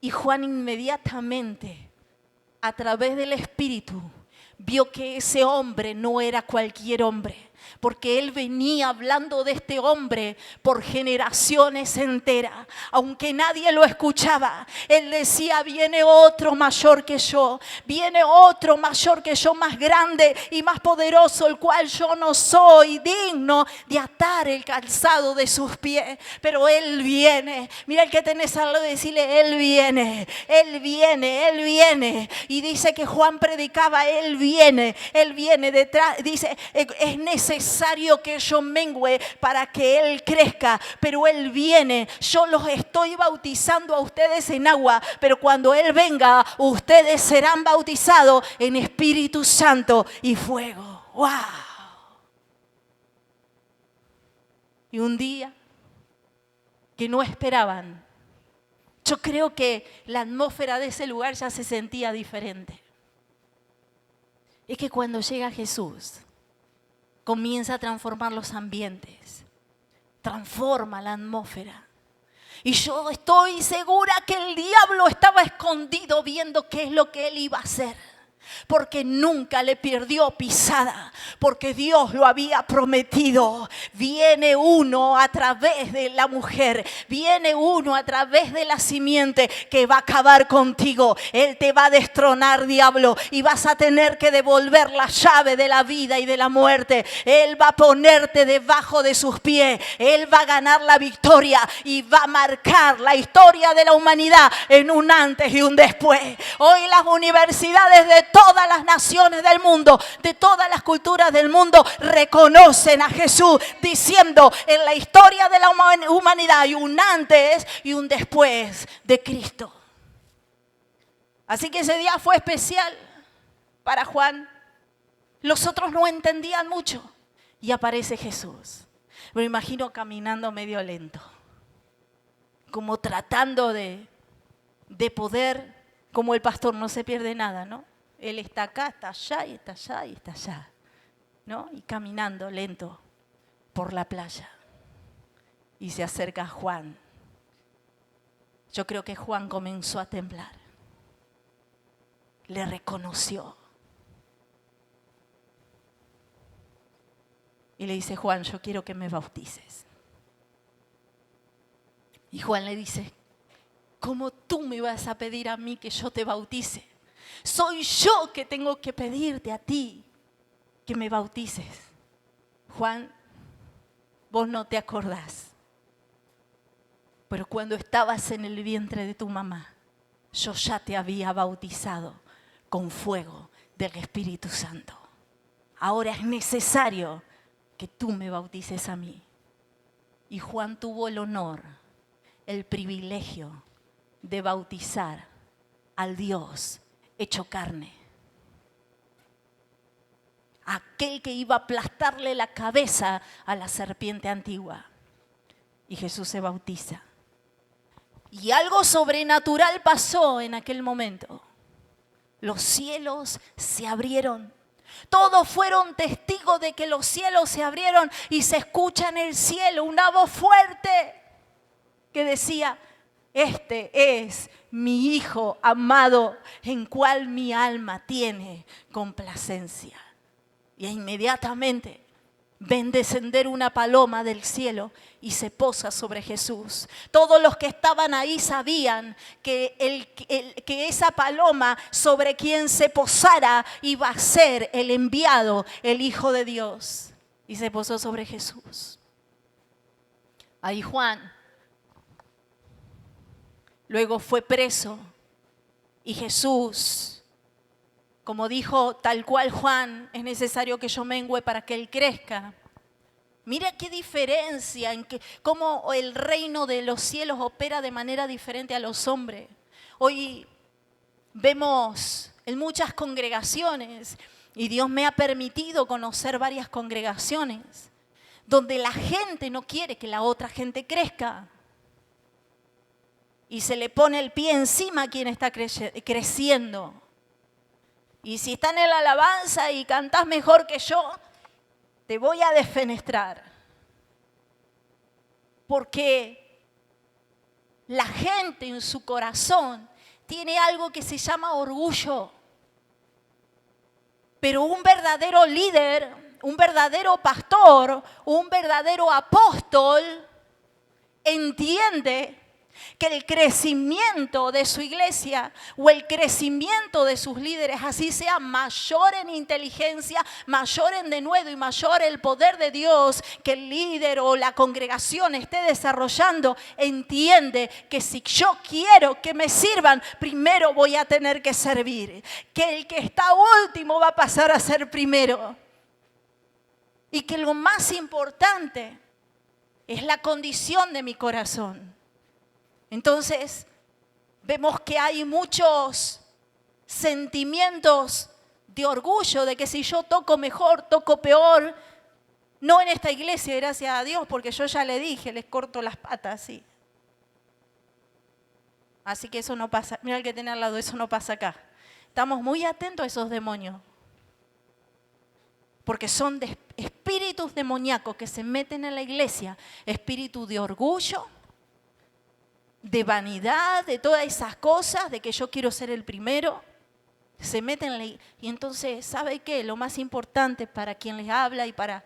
Y Juan inmediatamente, a través del Espíritu, vio que ese hombre no era cualquier hombre. Porque él venía hablando de este hombre por generaciones enteras. Aunque nadie lo escuchaba, él decía, viene otro mayor que yo. Viene otro mayor que yo, más grande y más poderoso, el cual yo no soy digno de atar el calzado de sus pies. Pero él viene. Mira el que tenés al lado y decirle, él viene, él viene, él viene. Y dice que Juan predicaba, él viene detrás. Dice, es necesario que yo mengüe para que Él crezca, pero Él viene. Yo los estoy bautizando a ustedes en agua, pero cuando Él venga, ustedes serán bautizados en Espíritu Santo y fuego. ¡Wow! Y un día que no esperaban, yo creo que la atmósfera de ese lugar ya se sentía diferente. Es que cuando llega Jesús, comienza a transformar los ambientes, transforma la atmósfera. Y yo estoy segura que el diablo estaba escondido viendo qué es lo que él iba a hacer. Porque nunca le perdió pisada, porque Dios lo había prometido. Viene uno a través de la mujer, viene uno a través de la simiente que va a acabar contigo. Él te va a destronar, diablo, y vas a tener que devolver la llave de la vida y de la muerte. Él va a ponerte debajo de sus pies, él va a ganar la victoria y va a marcar la historia de la humanidad en un antes y un después. Hoy las universidades de todas las naciones del mundo, de todas las culturas del mundo, reconocen a Jesús diciendo, en la historia de la humanidad hay un antes y un después de Cristo. Así que ese día fue especial para Juan. Los otros no entendían mucho y aparece Jesús. Me imagino caminando medio lento, como tratando de poder, como el pastor, no se pierde nada, ¿no? Él está acá, está allá y está allá y está allá, ¿no? Y caminando lento por la playa. Y se acerca a Juan. Yo creo que Juan comenzó a temblar. Le reconoció. Y le dice, Juan, yo quiero que me bautices. Y Juan le dice, ¿cómo tú me vas a pedir a mí que yo te bautice? Soy yo que tengo que pedirte a ti que me bautices. Juan, vos no te acordás. Pero cuando estabas en el vientre de tu mamá, yo ya te había bautizado con fuego del Espíritu Santo. Ahora es necesario que tú me bautices a mí. Y Juan tuvo el honor, el privilegio de bautizar al Dios hecho carne. Aquel que iba a aplastarle la cabeza a la serpiente antigua. Y Jesús se bautiza. Y algo sobrenatural pasó en aquel momento. Los cielos se abrieron. Todos fueron testigos de que los cielos se abrieron y se escucha en el cielo una voz fuerte que decía: este es mi Hijo amado, en cual mi alma tiene complacencia. Y inmediatamente ven descender una paloma del cielo y se posa sobre Jesús. Todos los que estaban ahí sabían que esa paloma sobre quien se posara iba a ser el enviado, el Hijo de Dios. Y se posó sobre Jesús. Ahí Juan luego fue preso y Jesús, como dijo tal cual Juan, es necesario que yo mengüe para que Él crezca. Mira qué diferencia en cómo el reino de los cielos opera de manera diferente a los hombres. Hoy vemos en muchas congregaciones, y Dios me ha permitido conocer varias congregaciones, donde la gente no quiere que la otra gente crezca. Y se le pone el pie encima a quien está creciendo. Y si estás en la alabanza y cantás mejor que yo, te voy a defenestrar. Porque la gente en su corazón tiene algo que se llama orgullo. Pero un verdadero líder, un verdadero pastor, un verdadero apóstol entiende que el crecimiento de su iglesia o el crecimiento de sus líderes, así sea mayor en inteligencia, mayor en denuedo y mayor el poder de Dios que el líder o la congregación esté desarrollando, entiende que si yo quiero que me sirvan, primero voy a tener que servir. Que el que está último va a pasar a ser primero. Y que lo más importante es la condición de mi corazón. Entonces, vemos que hay muchos sentimientos de orgullo, de que si yo toco mejor, toco peor. No en esta iglesia, gracias a Dios, porque yo ya le dije, les corto las patas, sí. Así que eso no pasa. Mira el que tiene al lado, eso no pasa acá. Estamos muy atentos a esos demonios. Porque son espíritus demoníacos que se meten en la iglesia, espíritu de orgullo, de vanidad, de todas esas cosas, de que yo quiero ser el primero, se meten en la iglesia. Y entonces, ¿sabe qué? Lo más importante para quien les habla y para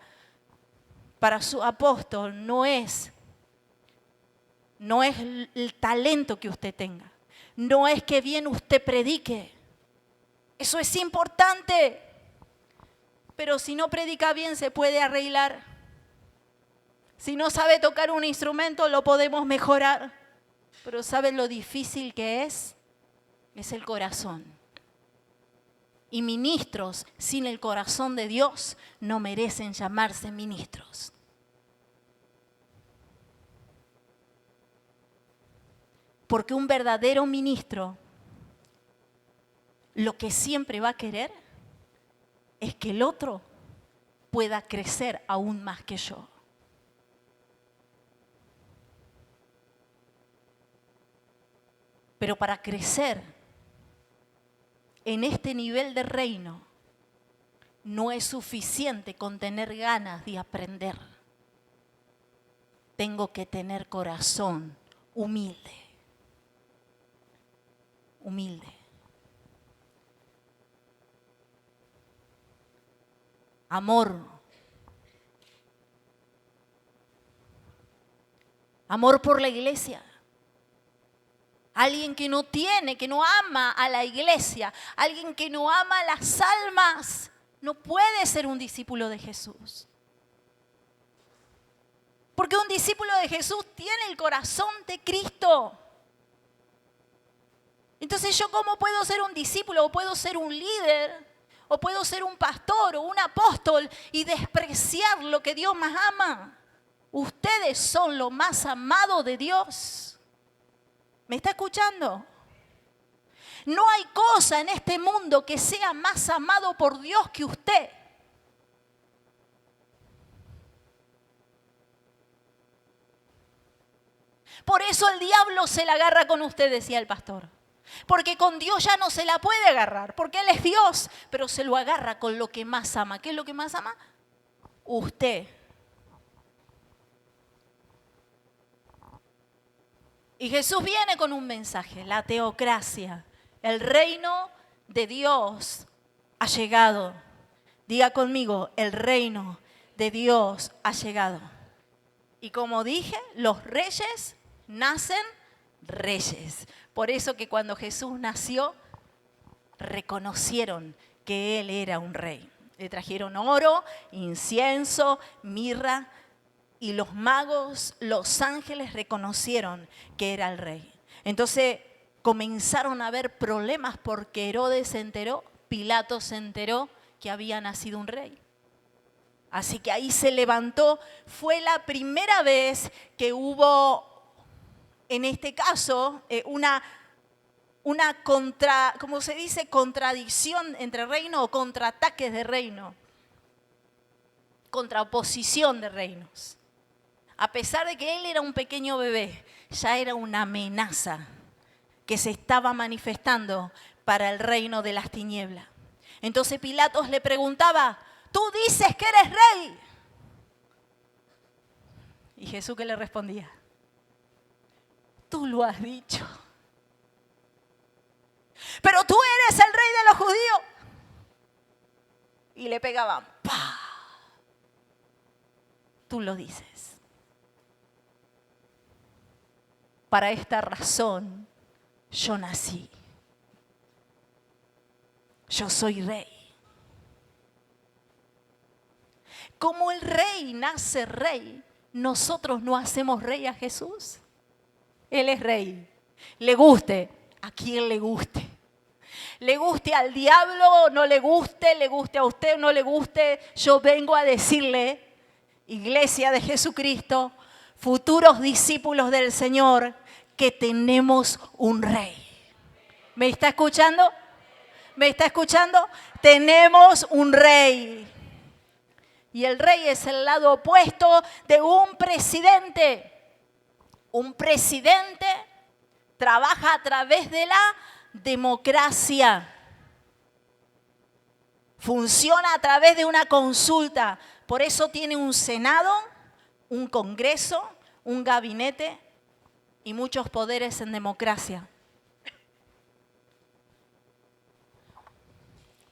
su apóstol no es el talento que usted tenga, no es que bien usted predique, eso es importante, pero si no predica bien se puede arreglar. Si no sabe tocar un instrumento lo podemos mejorar. Pero ¿saben lo difícil que es? Es el corazón. Y ministros sin el corazón de Dios no merecen llamarse ministros. Porque un verdadero ministro lo que siempre va a querer es que el otro pueda crecer aún más que yo. Pero para crecer en este nivel de reino, no es suficiente con tener ganas de aprender. Tengo que tener corazón humilde. Humilde. Amor. Amor por la iglesia. alguien que no tiene, que no ama a la iglesia, alguien que no ama a las almas, no puede ser un discípulo de Jesús. Porque un discípulo de Jesús tiene el corazón de Cristo. Entonces, ¿yo cómo puedo ser un discípulo o puedo ser un líder o puedo ser un pastor o un apóstol y despreciar lo que Dios más ama? Ustedes son lo más amado de Dios. ¿Me está escuchando? No hay cosa en este mundo que sea más amado por Dios que usted. Por eso el diablo se la agarra con usted, decía el pastor. Porque con Dios ya no se la puede agarrar, porque Él es Dios, pero se lo agarra con lo que más ama. ¿Qué es lo que más ama? Usted. Y Jesús viene con un mensaje, la teocracia. El reino de Dios ha llegado. Diga conmigo, el reino de Dios ha llegado. Y como dije, los reyes nacen reyes. Por eso que cuando Jesús nació, reconocieron que Él era un rey. Le trajeron oro, incienso, mirra, y los magos, los ángeles reconocieron que era el rey. Entonces comenzaron a haber problemas porque Herodes se enteró, Pilato se enteró que había nacido un rey. Así que ahí se levantó. Fue la primera vez que hubo, en este caso, una ¿cómo se dice? Contradicción entre reino o contraataques de reino. Contraoposición de reinos. A pesar de que él era un pequeño bebé, ya era una amenaza que se estaba manifestando para el reino de las tinieblas. Entonces Pilatos le preguntaba, ¿tú dices que eres rey? Y Jesús, ¿qué le respondía? Tú lo has dicho. Pero tú eres el rey de los judíos. Y le pegaban, ¡pah! Tú lo dices. Para esta razón yo nací. Yo soy rey. Como el rey nace rey, nosotros no hacemos rey a Jesús. Él es rey. Le guste a quien le guste. Le guste al diablo, no le guste a usted, no le guste. Yo vengo a decirle, Iglesia de Jesucristo, futuros discípulos del Señor, que tenemos un rey. ¿Me está escuchando? ¿Me está escuchando? Tenemos un rey. Y el rey es el lado opuesto de un presidente. Un presidente trabaja a través de la democracia. Funciona a través de una consulta. Por eso tiene un Senado, un Congreso, un gabinete y muchos poderes en democracia.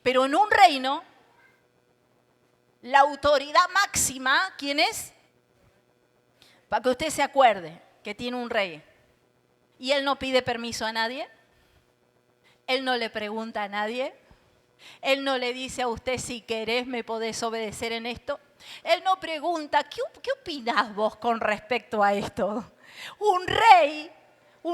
Pero en un reino, la autoridad máxima, ¿quién es? Para que usted se acuerde que tiene un rey. Y él no pide permiso a nadie. Él no le pregunta a nadie. Él no le dice a usted, si querés me podés obedecer en esto. Él no pregunta, ¿qué opinás vos con respecto a esto? Un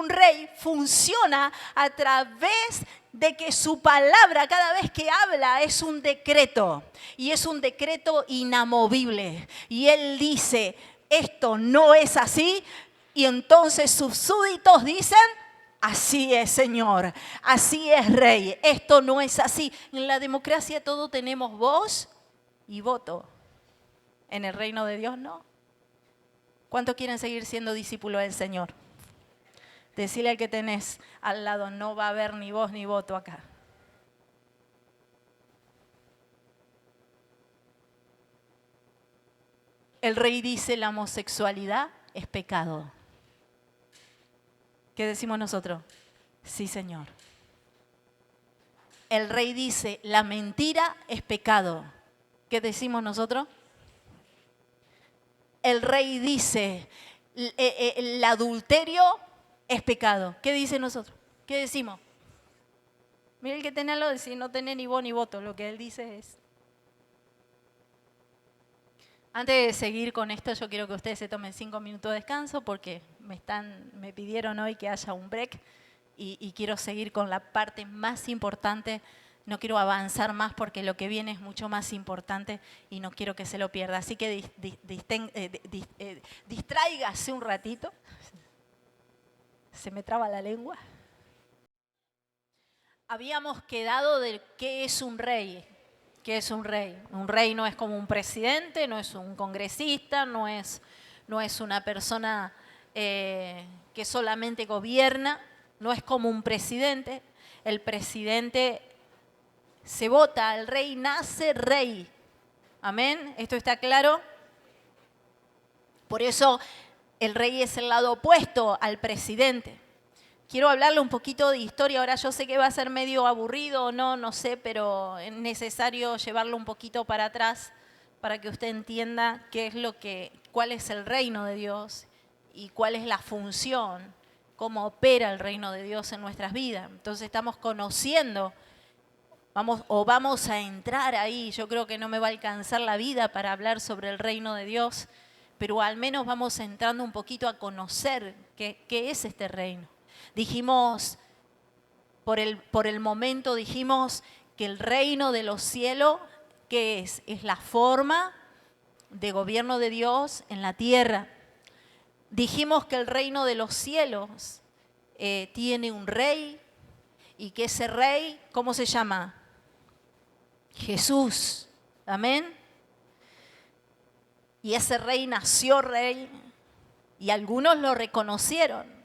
rey funciona a través de que su palabra cada vez que habla es un decreto. Y es un decreto inamovible. Y él dice, esto no es así. Y entonces sus súbditos dicen, así es, Señor, así es, Rey. Esto no es así. En la democracia todos tenemos voz y voto. En el reino de Dios no. ¿Cuántos quieren seguir siendo discípulos del Señor? Decirle al que tenés al lado, no va a haber ni voz ni voto acá. El rey dice, la homosexualidad es pecado. ¿Qué decimos nosotros? Sí, Señor. El rey dice, la mentira es pecado. ¿Qué decimos nosotros? El rey dice, el adulterio es pecado. ¿Qué dice nosotros? ¿Qué decimos? Mira, el que tenía lo de si no tiene ni voz ni voto, lo que él dice es. Antes de seguir con esto, yo quiero que ustedes se tomen 5 minutos de descanso porque me pidieron hoy que haya un break y quiero seguir con la parte más importante. No quiero avanzar más porque lo que viene es mucho más importante y no quiero que se lo pierda. Así que distráigase un ratito. Se me traba la lengua. Habíamos quedado de qué es un rey. ¿Qué es un rey? Un rey no es como un presidente, no es un congresista, no es una persona que solamente gobierna, no es como un presidente. El presidente se vota, el rey nace rey. ¿Amén? ¿Esto está claro? Por eso el rey es el lado opuesto al presidente. Quiero hablarle un poquito de historia. Ahora yo sé que va a ser medio aburrido o no sé, pero es necesario llevarlo un poquito para atrás para que usted entienda cuál es el reino de Dios y cuál es la función, cómo opera el reino de Dios en nuestras vidas. Entonces estamos conociendo, vamos a entrar ahí. Yo creo que no me va a alcanzar la vida para hablar sobre el reino de Dios, pero al menos vamos entrando un poquito a conocer qué es este reino. Dijimos, por el momento dijimos que el reino de los cielos, ¿qué es? Es la forma de gobierno de Dios en la tierra. Dijimos que el reino de los cielos tiene un rey y que ese rey, ¿cómo se llama? Jesús. Amén. Y ese rey nació rey y algunos lo reconocieron.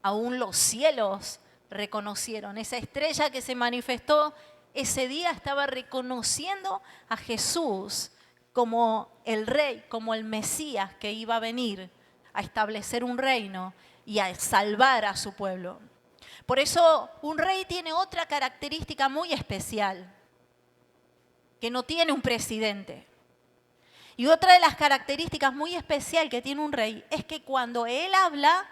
Aún los cielos reconocieron. Esa estrella que se manifestó ese día estaba reconociendo a Jesús como el rey, como el Mesías que iba a venir a establecer un reino y a salvar a su pueblo. Por eso un rey tiene otra característica muy especial, que no tiene un presidente. Y otra de las características muy especiales que tiene un rey es que cuando él habla,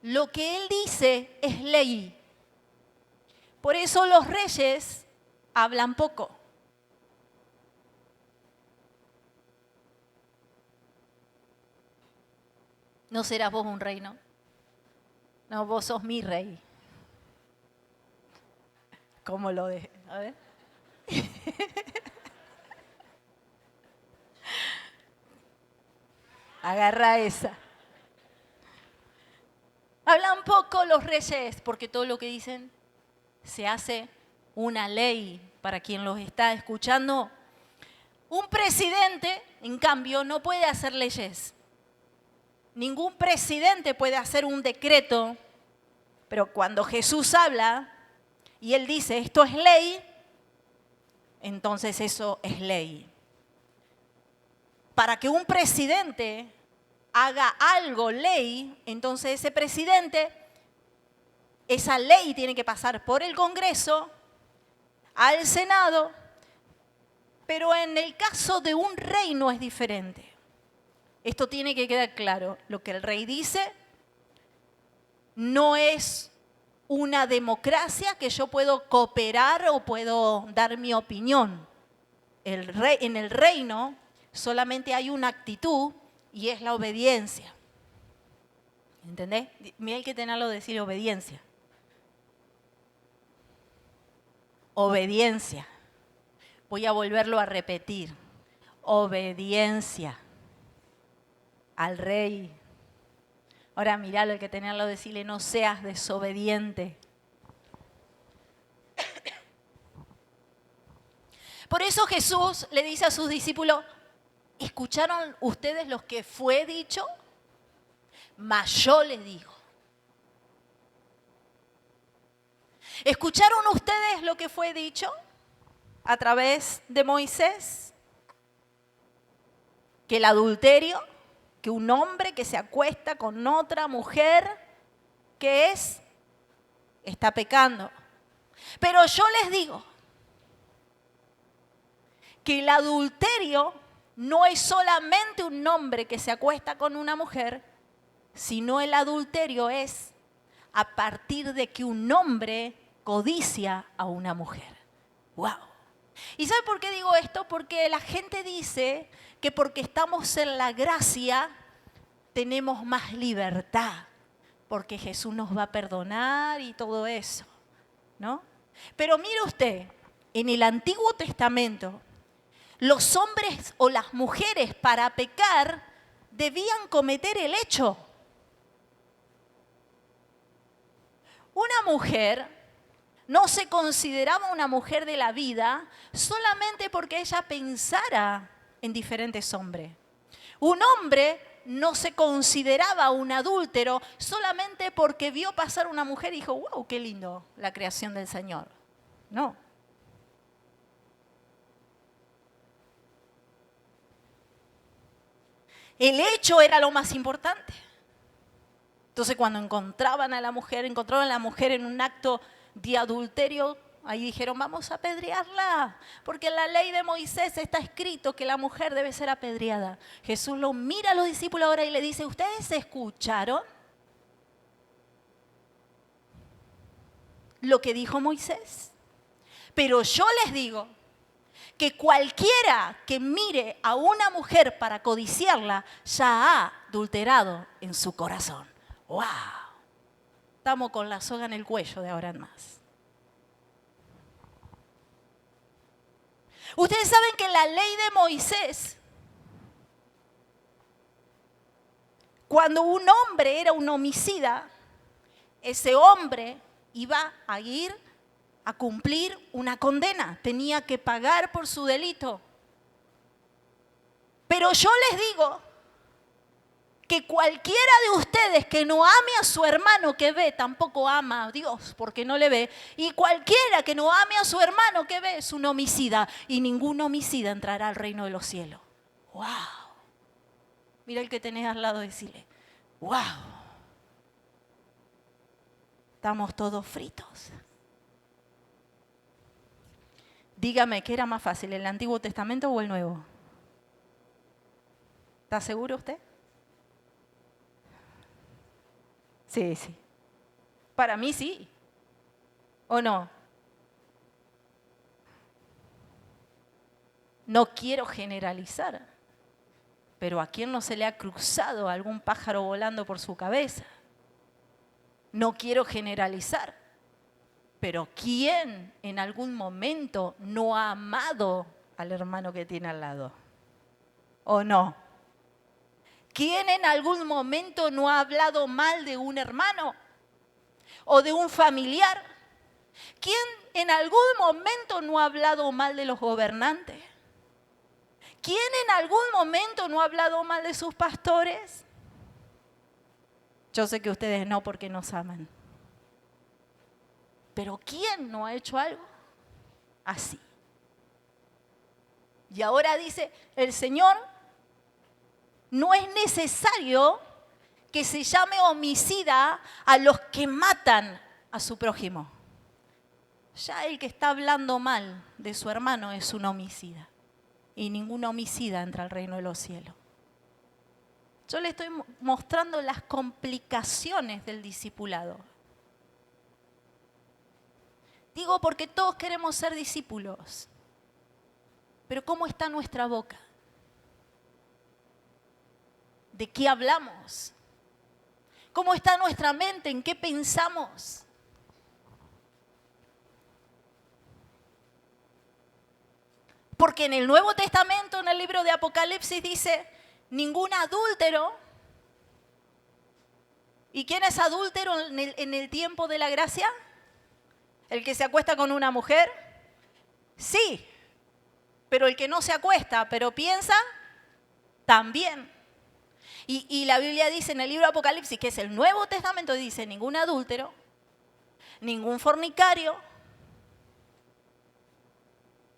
lo que él dice es ley. Por eso los reyes hablan poco. ¿No serás vos un rey, no? No, vos sos mi rey. ¿Cómo lo dejé? A ver. Agarra esa. Hablan poco los reyes porque todo lo que dicen se hace una ley para quien los está escuchando. Un presidente, en cambio, no puede hacer leyes. Ningún presidente puede hacer un decreto, pero cuando Jesús habla y él dice esto es ley, entonces eso es ley. Para que un presidente haga algo ley, entonces ese presidente, esa ley tiene que pasar por el Congreso, al Senado, pero en el caso de un rey no es diferente. Esto tiene que quedar claro. Lo que el rey dice no es una democracia que yo puedo cooperar o puedo dar mi opinión. En el reino solamente hay una actitud y es la obediencia. ¿Entendés? Mira, hay que tenerlo de decir obediencia. Obediencia. Voy a volverlo a repetir. Obediencia al rey. Ahora miralo, hay que tenerlo de decirle, no seas desobediente. Por eso Jesús le dice a sus discípulos, ¿escucharon ustedes lo que fue dicho? Mas yo les digo. ¿Escucharon ustedes lo que fue dicho a través de Moisés? Que el adulterio, que un hombre que se acuesta con otra mujer, ¿qué es? Está pecando. Pero yo les digo que el adulterio no es solamente un hombre que se acuesta con una mujer, sino el adulterio es a partir de que un hombre codicia a una mujer. ¡Wow! ¿Y sabe por qué digo esto? Porque la gente dice que porque estamos en la gracia tenemos más libertad, porque Jesús nos va a perdonar y todo eso, ¿no? Pero mire usted, en el Antiguo Testamento, los hombres o las mujeres para pecar debían cometer el hecho. Una mujer no se consideraba una mujer de la vida solamente porque ella pensara en diferentes hombres. Un hombre no se consideraba un adúltero solamente porque vio pasar una mujer y dijo, wow, qué lindo la creación del Señor. No. El hecho era lo más importante. Entonces cuando encontraban a la mujer en un acto de adulterio, ahí dijeron, vamos a apedrearla, porque en la ley de Moisés está escrito que la mujer debe ser apedreada. Jesús lo mira a los discípulos ahora y le dice, ¿ustedes escucharon lo que dijo Moisés? Pero yo les digo que cualquiera que mire a una mujer para codiciarla, ya ha adulterado en su corazón. ¡Wow! Estamos con la soga en el cuello de ahora en más. Ustedes saben que en la ley de Moisés, cuando un hombre era un homicida, ese hombre iba a ir a cumplir una condena, tenía que pagar por su delito. Pero yo les digo que cualquiera de ustedes que no ame a su hermano que ve, tampoco ama a Dios porque no le ve. Y cualquiera que no ame a su hermano que ve es un homicida. Y ningún homicida entrará al reino de los cielos. ¡Wow! Mira el que tenés al lado y decirle, ¡wow! Estamos todos fritos. Dígame, ¿qué era más fácil, el Antiguo Testamento o el Nuevo? ¿Está seguro usted? Sí, sí. Para mí sí. ¿O no? No quiero generalizar, pero ¿a quién no se le ha cruzado algún pájaro volando por su cabeza? No quiero generalizar, pero ¿quién en algún momento no ha amado al hermano que tiene al lado? ¿O no? ¿Quién en algún momento no ha hablado mal de un hermano o de un familiar? ¿Quién en algún momento no ha hablado mal de los gobernantes? ¿Quién en algún momento no ha hablado mal de sus pastores? Yo sé que ustedes no porque nos aman. Pero ¿quién no ha hecho algo así? Y ahora dice el Señor, no es necesario que se llame homicida a los que matan a su prójimo. Ya el que está hablando mal de su hermano es un homicida. Y ningún homicida entra al reino de los cielos. Yo le estoy mostrando las complicaciones del discipulado. Digo porque todos queremos ser discípulos. Pero ¿cómo está nuestra boca? ¿De qué hablamos? ¿Cómo está nuestra mente? ¿En qué pensamos? Porque en el Nuevo Testamento, en el libro de Apocalipsis, dice, ningún adúltero. ¿Y quién es adúltero en el tiempo de la gracia? ¿El que se acuesta con una mujer? Sí, pero el que no se acuesta, pero piensa, también. Y la Biblia dice en el libro de Apocalipsis, que es el Nuevo Testamento, dice, ningún adúltero, ningún fornicario.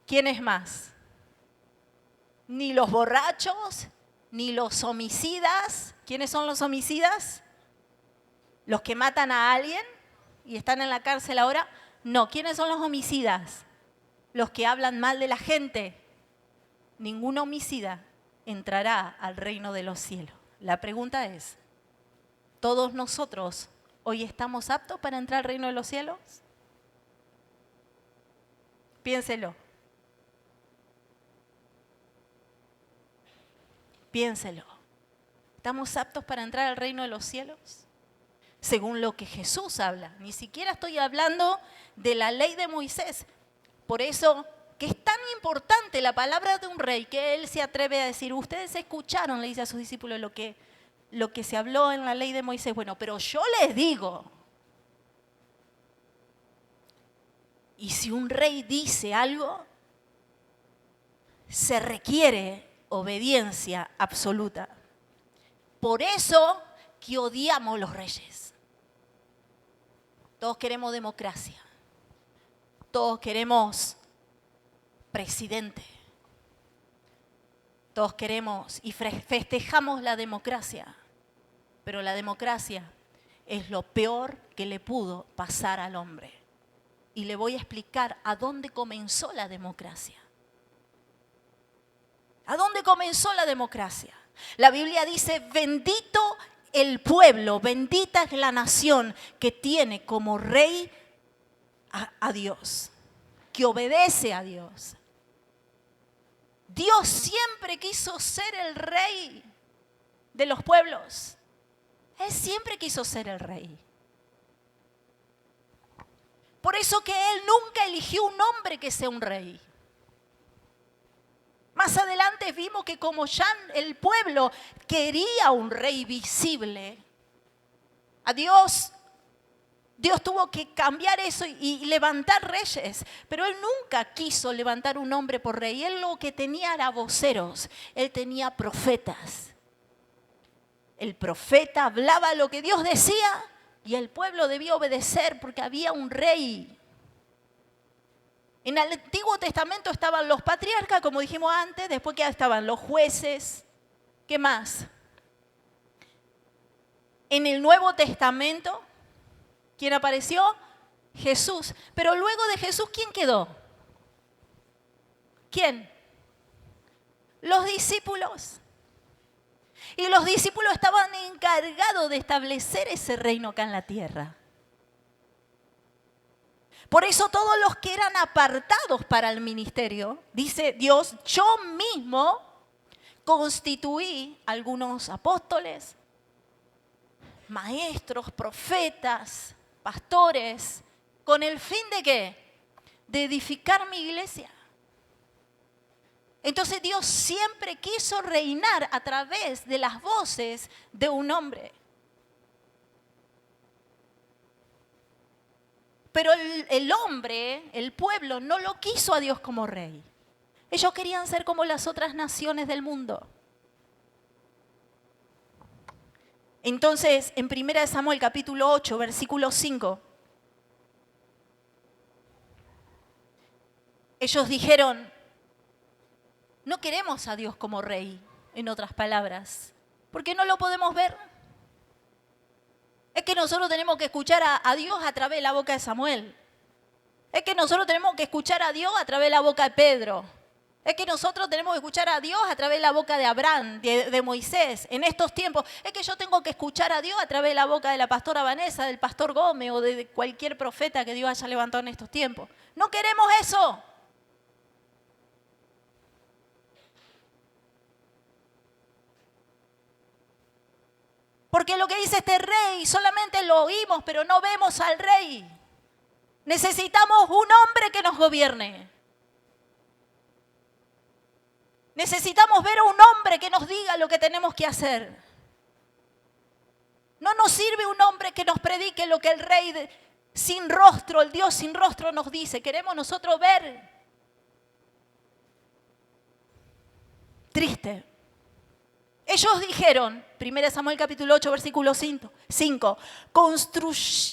¿Quién es más? Ni los borrachos, ni los homicidas. ¿Quiénes son los homicidas? ¿Los que matan a alguien y están en la cárcel ahora? No, ¿quiénes son los homicidas? Los que hablan mal de la gente. Ningún homicida entrará al reino de los cielos. La pregunta es, ¿Todos nosotros hoy estamos aptos para entrar al reino de los cielos? Piénselo. Piénselo. ¿Estamos aptos para entrar al reino de los cielos? Según lo que Jesús habla. Ni siquiera estoy hablando de la ley de Moisés. Por eso que es tan importante la palabra de un rey que él se atreve a decir, ustedes escucharon, le dice a sus discípulos, lo que se habló en la ley de Moisés. Bueno, pero yo les digo, y si un rey dice algo, se requiere obediencia absoluta. Por eso que odiamos los reyes. Todos queremos democracia. Todos queremos presidente. Todos queremos y festejamos la democracia. Pero la democracia es lo peor que le pudo pasar al hombre. Y le voy a explicar a dónde comenzó la democracia. ¿A dónde comenzó la democracia? La Biblia dice, bendito el pueblo, bendita es la nación que tiene como rey a Dios, que obedece a Dios. Dios siempre quiso ser el rey de los pueblos. Él siempre quiso ser el rey. Por eso que Él nunca eligió un hombre que sea un rey. Más adelante vimos que como ya el pueblo quería un rey visible, a Dios tuvo que cambiar eso y levantar reyes. Pero Él nunca quiso levantar un hombre por rey. Él lo que tenía era voceros. Él tenía profetas. El profeta hablaba lo que Dios decía y el pueblo debía obedecer porque había un rey. En el Antiguo Testamento estaban los patriarcas, como dijimos antes, después que estaban los jueces. ¿Qué más? En el Nuevo Testamento, ¿quién apareció? Jesús. Pero luego de Jesús, ¿quién quedó? ¿Quién? Los discípulos. Y los discípulos estaban encargados de establecer ese reino acá en la tierra. Por eso todos los que eran apartados para el ministerio, dice Dios, yo mismo constituí algunos apóstoles, maestros, profetas, pastores, ¿con el fin de qué? De edificar mi iglesia. Entonces Dios siempre quiso reinar a través de las voces de un hombre. Pero el hombre, el pueblo, no lo quiso a Dios como rey. Ellos querían ser como las otras naciones del mundo. Entonces, en 1 Samuel capítulo 8, versículo 5, ellos dijeron, no queremos a Dios como rey, en otras palabras, porque no lo podemos ver. Es que nosotros tenemos que escuchar a Dios a través de la boca de Samuel. Es que nosotros tenemos que escuchar a Dios a través de la boca de Pedro. Es que nosotros tenemos que escuchar a Dios a través de la boca de Abraham, de Moisés, en estos tiempos. Es que yo tengo que escuchar a Dios a través de la boca de la pastora Vanessa, del pastor Gómez o de cualquier profeta que Dios haya levantado en estos tiempos. No queremos eso. Porque lo que dice este rey solamente lo oímos, pero no vemos al rey. Necesitamos un hombre que nos gobierne. Necesitamos ver a un hombre que nos diga lo que tenemos que hacer. No nos sirve un hombre que nos predique lo que el rey sin rostro, el Dios sin rostro nos dice. Queremos nosotros ver. Triste. Ellos dijeron, 1 Samuel capítulo 8, versículo 5,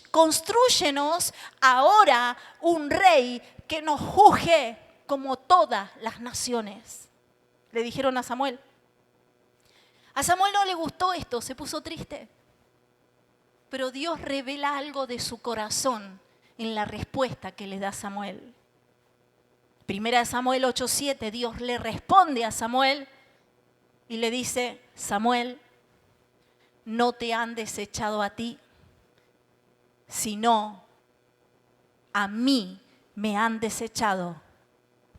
constrúyenos ahora un rey que nos juzgue como todas las naciones. Le dijeron a Samuel. A Samuel no le gustó esto, se puso triste. Pero Dios revela algo de su corazón en la respuesta que le da Samuel. 1 Samuel 8:7, Dios le responde a Samuel y le dice, Samuel, no te han desechado a ti, sino a mí me han desechado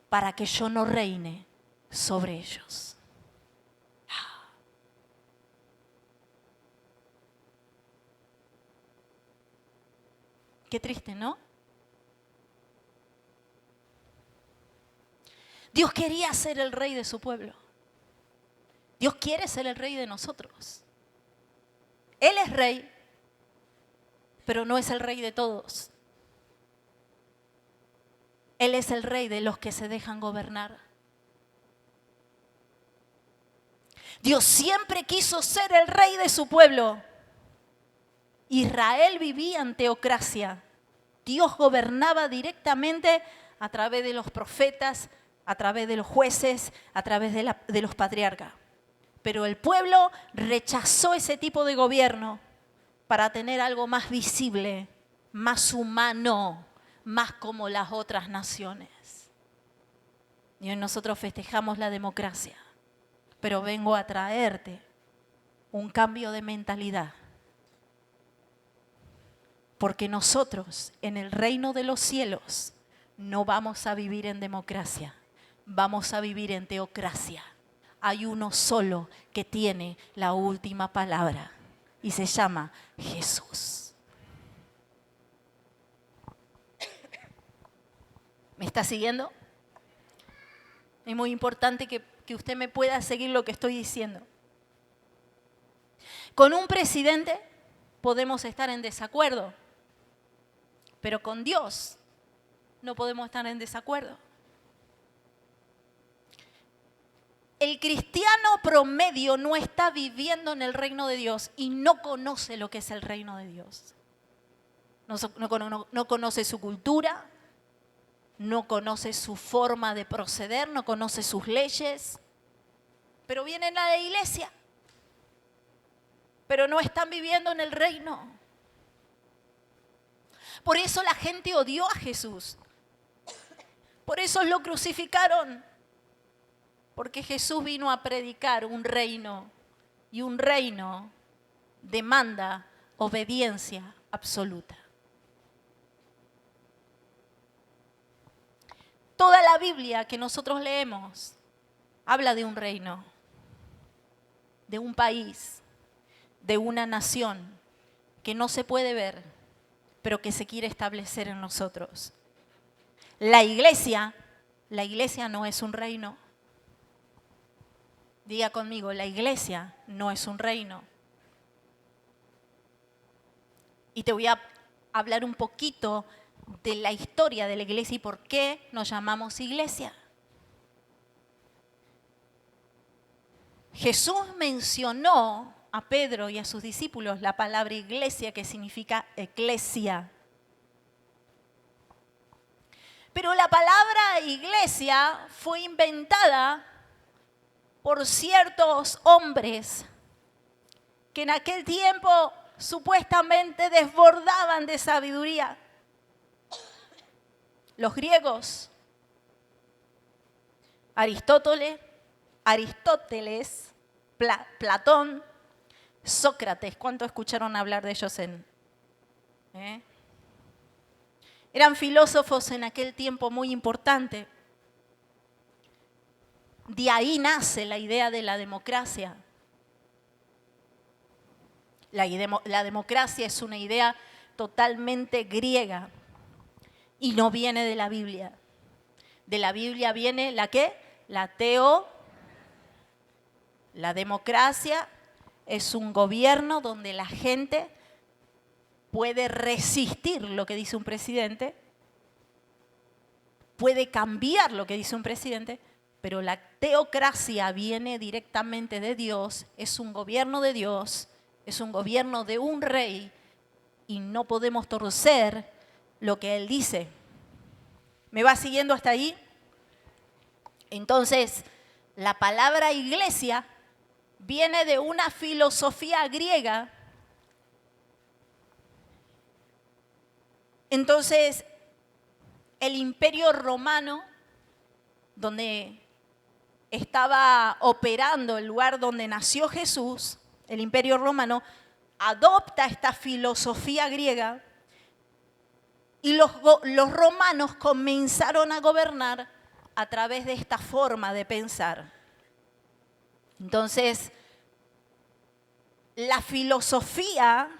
para que yo no reine sobre ellos. Qué triste, ¿no? Dios quería ser el rey de su pueblo. Dios quiere ser el rey de nosotros. Él es rey, pero no es el rey de todos. Él es el rey de los que se dejan gobernar. Dios siempre quiso ser el rey de su pueblo. Israel vivía en teocracia. Dios gobernaba directamente a través de los profetas, a través de los jueces, a través de los patriarcas. Pero el pueblo rechazó ese tipo de gobierno para tener algo más visible, más humano, más como las otras naciones. Y hoy nosotros festejamos la democracia, pero vengo a traerte un cambio de mentalidad. Porque nosotros en el reino de los cielos no vamos a vivir en democracia, vamos a vivir en teocracia. Hay uno solo que tiene la última palabra y se llama Jesús. ¿Me está siguiendo? Es muy importante que usted me pueda seguir lo que estoy diciendo. Con un presidente podemos estar en desacuerdo, pero con Dios no podemos estar en desacuerdo. El cristiano promedio no está viviendo en el reino de Dios y no conoce lo que es el reino de Dios. No conoce su cultura, no conoce su forma de proceder, no conoce sus leyes, pero vienen a la iglesia, pero no están viviendo en el reino. Por eso la gente odió a Jesús. Por eso lo crucificaron. Porque Jesús vino a predicar un reino. Y un reino demanda obediencia absoluta. Toda la Biblia que nosotros leemos habla de un reino, de un país, de una nación que no se puede ver, pero que se quiere establecer en nosotros. La iglesia no es un reino. Diga conmigo, la iglesia no es un reino. Y te voy a hablar un poquito de la historia de la iglesia y por qué nos llamamos iglesia. Jesús mencionó a Pedro y a sus discípulos la palabra iglesia, que significa eclesia. Pero la palabra iglesia fue inventada por ciertos hombres que en aquel tiempo supuestamente desbordaban de sabiduría. Los griegos, Aristóteles, Platón, Sócrates. ¿Cuánto escucharon hablar de ellos Eran filósofos en aquel tiempo muy importantes. De ahí nace la idea de la democracia. La democracia es una idea totalmente griega y no viene de la Biblia. De la Biblia viene ¿la qué? La democracia es un gobierno donde la gente puede resistir lo que dice un presidente, puede cambiar lo que dice un presidente, pero la teocracia viene directamente de Dios, es un gobierno de Dios, es un gobierno de un rey y no podemos torcer lo que Él dice. ¿Me va siguiendo hasta ahí? Entonces, la palabra iglesia viene de una filosofía griega. Entonces, el Imperio Romano, donde estaba operando el lugar donde nació Jesús, el Imperio Romano adopta esta filosofía griega y los romanos comenzaron a gobernar a través de esta forma de pensar. Entonces, la filosofía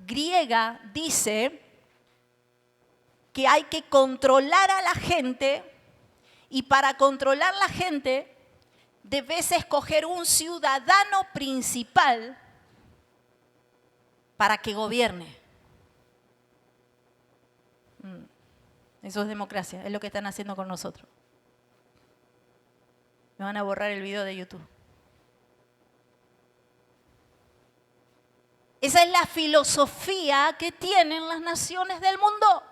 griega dice que hay que controlar a la gente y para controlar a la gente debes escoger un ciudadano principal para que gobierne. Eso es democracia, es lo que están haciendo con nosotros. Me van a borrar el video de YouTube. Esa es la filosofía que tienen las naciones del mundo.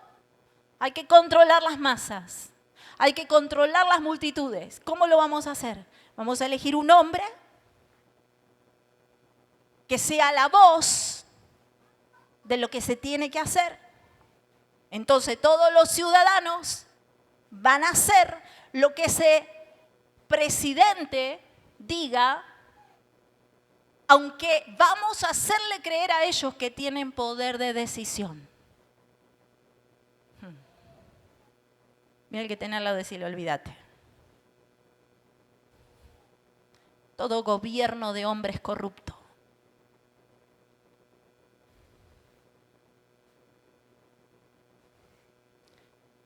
Hay que controlar las masas. Hay que controlar las multitudes. ¿Cómo lo vamos a hacer? Vamos a elegir un hombre que sea la voz de lo que se tiene que hacer. Entonces todos los ciudadanos van a hacer lo que ese presidente diga, aunque vamos a hacerle creer a ellos que tienen poder de decisión. Mira el que tiene al lado, decirle, olvídate. Todo gobierno de hombres corrupto.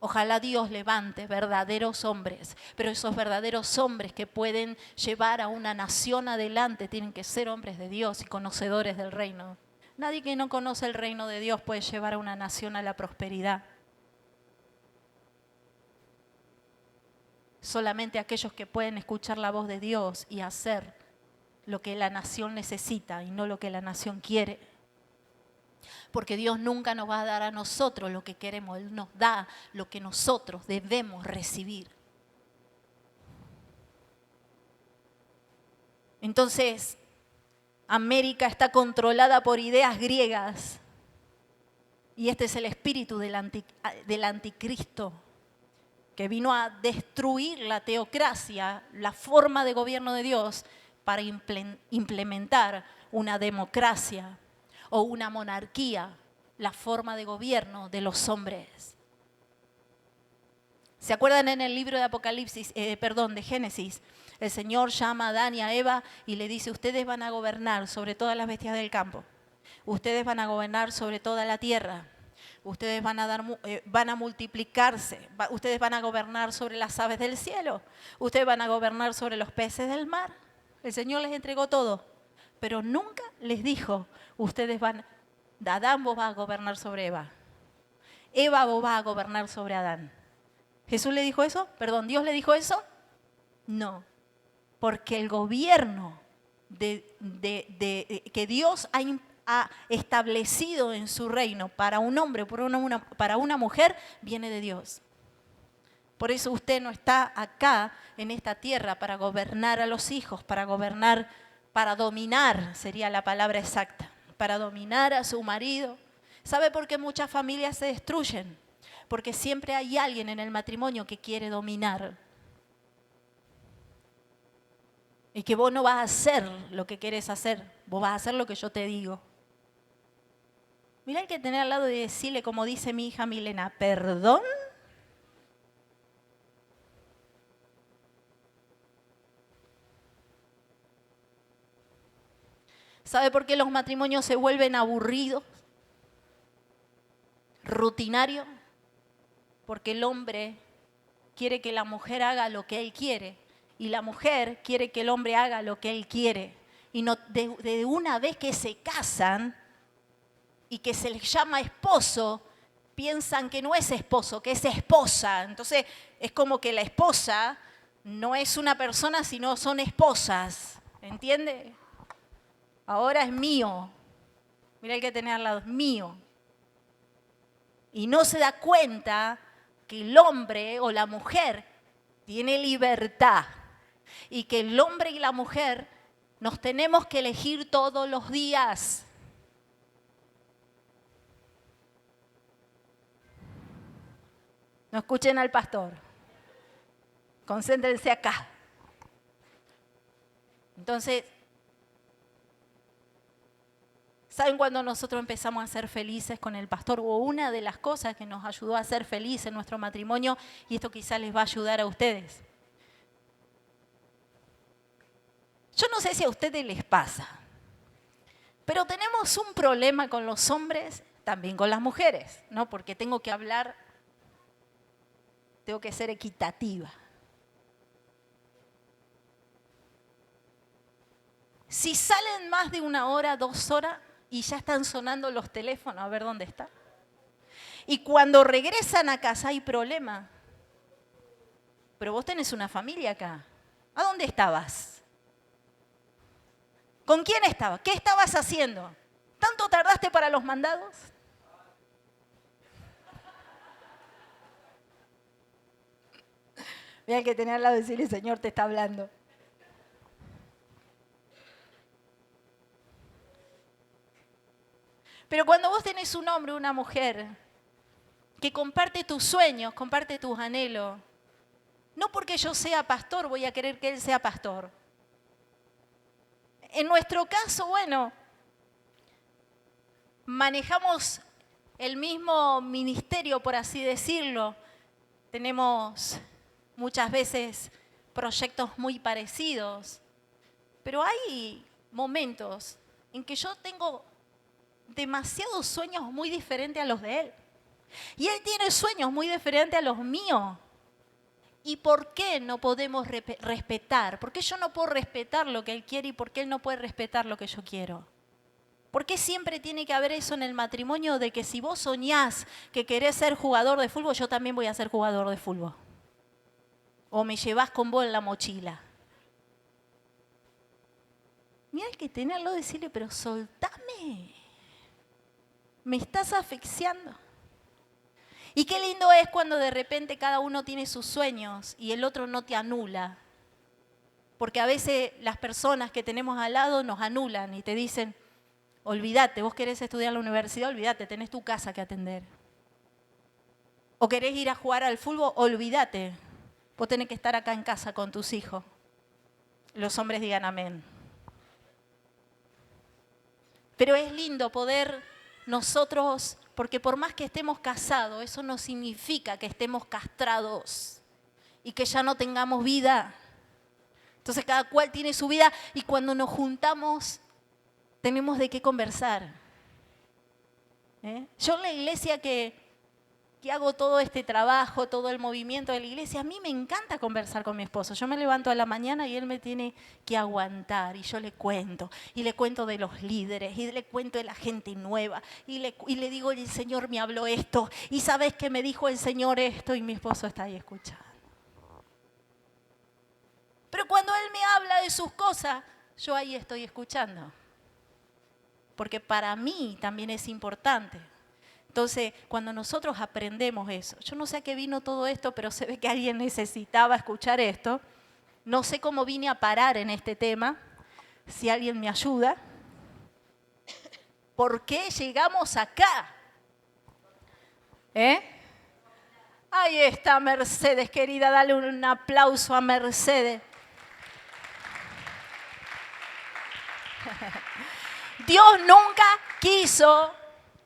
Ojalá Dios levante verdaderos hombres, pero esos verdaderos hombres que pueden llevar a una nación adelante tienen que ser hombres de Dios y conocedores del reino. Nadie que no conoce el reino de Dios puede llevar a una nación a la prosperidad. Solamente aquellos que pueden escuchar la voz de Dios y hacer lo que la nación necesita y no lo que la nación quiere. Porque Dios nunca nos va a dar a nosotros lo que queremos, Él nos da lo que nosotros debemos recibir. Entonces, América está controlada por ideas griegas y este es el espíritu del anticristo que vino a destruir la teocracia, la forma de gobierno de Dios, para implementar una democracia o una monarquía, la forma de gobierno de los hombres. ¿Se acuerdan en el libro de de Génesis? El Señor llama a Adán y a Eva y le dice, ustedes van a gobernar sobre todas las bestias del campo. Ustedes van a gobernar sobre toda la tierra. Ustedes van a multiplicarse. Ustedes van a gobernar sobre las aves del cielo. Ustedes van a gobernar sobre los peces del mar. El Señor les entregó todo, pero nunca les dijo, Adán vos vas a gobernar sobre Eva. Eva vos vas a gobernar sobre Adán. ¿Jesús le dijo eso? Perdón, ¿Dios le dijo eso? No, porque el gobierno que Dios ha establecido en su reino para un hombre, para una mujer, viene de Dios. Por eso usted no está acá en esta tierra para gobernar a los hijos, para dominar, sería la palabra exacta, para dominar a su marido. ¿Sabe por qué muchas familias se destruyen? Porque siempre hay alguien en el matrimonio que quiere dominar. Y que vos no vas a hacer lo que querés hacer, vos vas a hacer lo que yo te digo. Mirá el que tener al lado y decirle, como dice mi hija Milena, ¿perdón? ¿Sabe por qué los matrimonios se vuelven aburridos? Rutinarios. Porque el hombre quiere que la mujer haga lo que él quiere y la mujer quiere que el hombre haga lo que él quiere. Y no, de una vez que se casan y que se les llama esposo, piensan que no es esposo, que es esposa. Entonces es como que la esposa no es una persona, sino son esposas. ¿Entiende? Ahora es mío. Mira el que tenés al lado, es mío. Y no se da cuenta que el hombre o la mujer tiene libertad. Y que el hombre y la mujer nos tenemos que elegir todos los días. No escuchen al pastor. Concéntrense acá. Entonces, ¿Saben cuando nosotros empezamos a ser felices con el pastor? O una de las cosas que nos ayudó a ser felices en nuestro matrimonio, y esto quizás les va a ayudar a ustedes. Yo no sé si a ustedes les pasa, pero tenemos un problema con los hombres, también con las mujeres, ¿no? Porque tengo que ser equitativa. Si salen más de 1 hora, 2 horas y ya están sonando los teléfonos, a ver dónde está. Y cuando regresan a casa hay problema. Pero vos tenés una familia acá. ¿A dónde estabas? ¿Con quién estabas? ¿Qué estabas haciendo? ¿Tanto tardaste para los mandados? Mira que tenía al lado de decirle, Señor te está hablando. Pero cuando vos tenés un hombre o una mujer que comparte tus sueños, comparte tus anhelos, no porque yo sea pastor voy a querer que él sea pastor. En nuestro caso, bueno, manejamos el mismo ministerio, por así decirlo. Tenemos muchas veces proyectos muy parecidos, pero hay momentos en que yo tengo demasiados sueños muy diferentes a los de él. Y él tiene sueños muy diferentes a los míos. ¿Y por qué no podemos respetar? ¿Por qué yo no puedo respetar lo que él quiere y por qué él no puede respetar lo que yo quiero? ¿Por qué siempre tiene que haber eso en el matrimonio de que si vos soñás que querés ser jugador de fútbol, yo también voy a ser jugador de fútbol? O me llevás con vos en la mochila. Mira, hay que tenerlo, decirle, pero soltame. Me estás asfixiando. Y qué lindo es cuando de repente cada uno tiene sus sueños y el otro no te anula. Porque a veces las personas que tenemos al lado nos anulan y te dicen, olvídate, vos querés estudiar en la universidad, olvídate, tenés tu casa que atender. O querés ir a jugar al fútbol, olvídate, vos tenés que estar acá en casa con tus hijos. Los hombres digan amén. Pero es lindo poder nosotros, porque por más que estemos casados, eso no significa que estemos castrados y que ya no tengamos vida. Entonces cada cual tiene su vida y cuando nos juntamos tenemos de qué conversar. Yo en la iglesia que hago todo este trabajo, todo el movimiento de la iglesia, a mí me encanta conversar con mi esposo. Yo me levanto a la mañana y él me tiene que aguantar y yo le cuento. Y le cuento de los líderes y le cuento de la gente nueva. Y le digo, el Señor me habló esto. Y ¿sabes qué me dijo el Señor esto? Y mi esposo está ahí escuchando. Pero cuando él me habla de sus cosas, yo ahí estoy escuchando. Porque para mí también es importante. Entonces, cuando nosotros aprendemos eso, yo no sé a qué vino todo esto, pero se ve que alguien necesitaba escuchar esto. No sé cómo vine a parar en este tema, si alguien me ayuda. ¿Por qué llegamos acá? Ahí está Mercedes, querida, dale un aplauso a Mercedes. Dios nunca quiso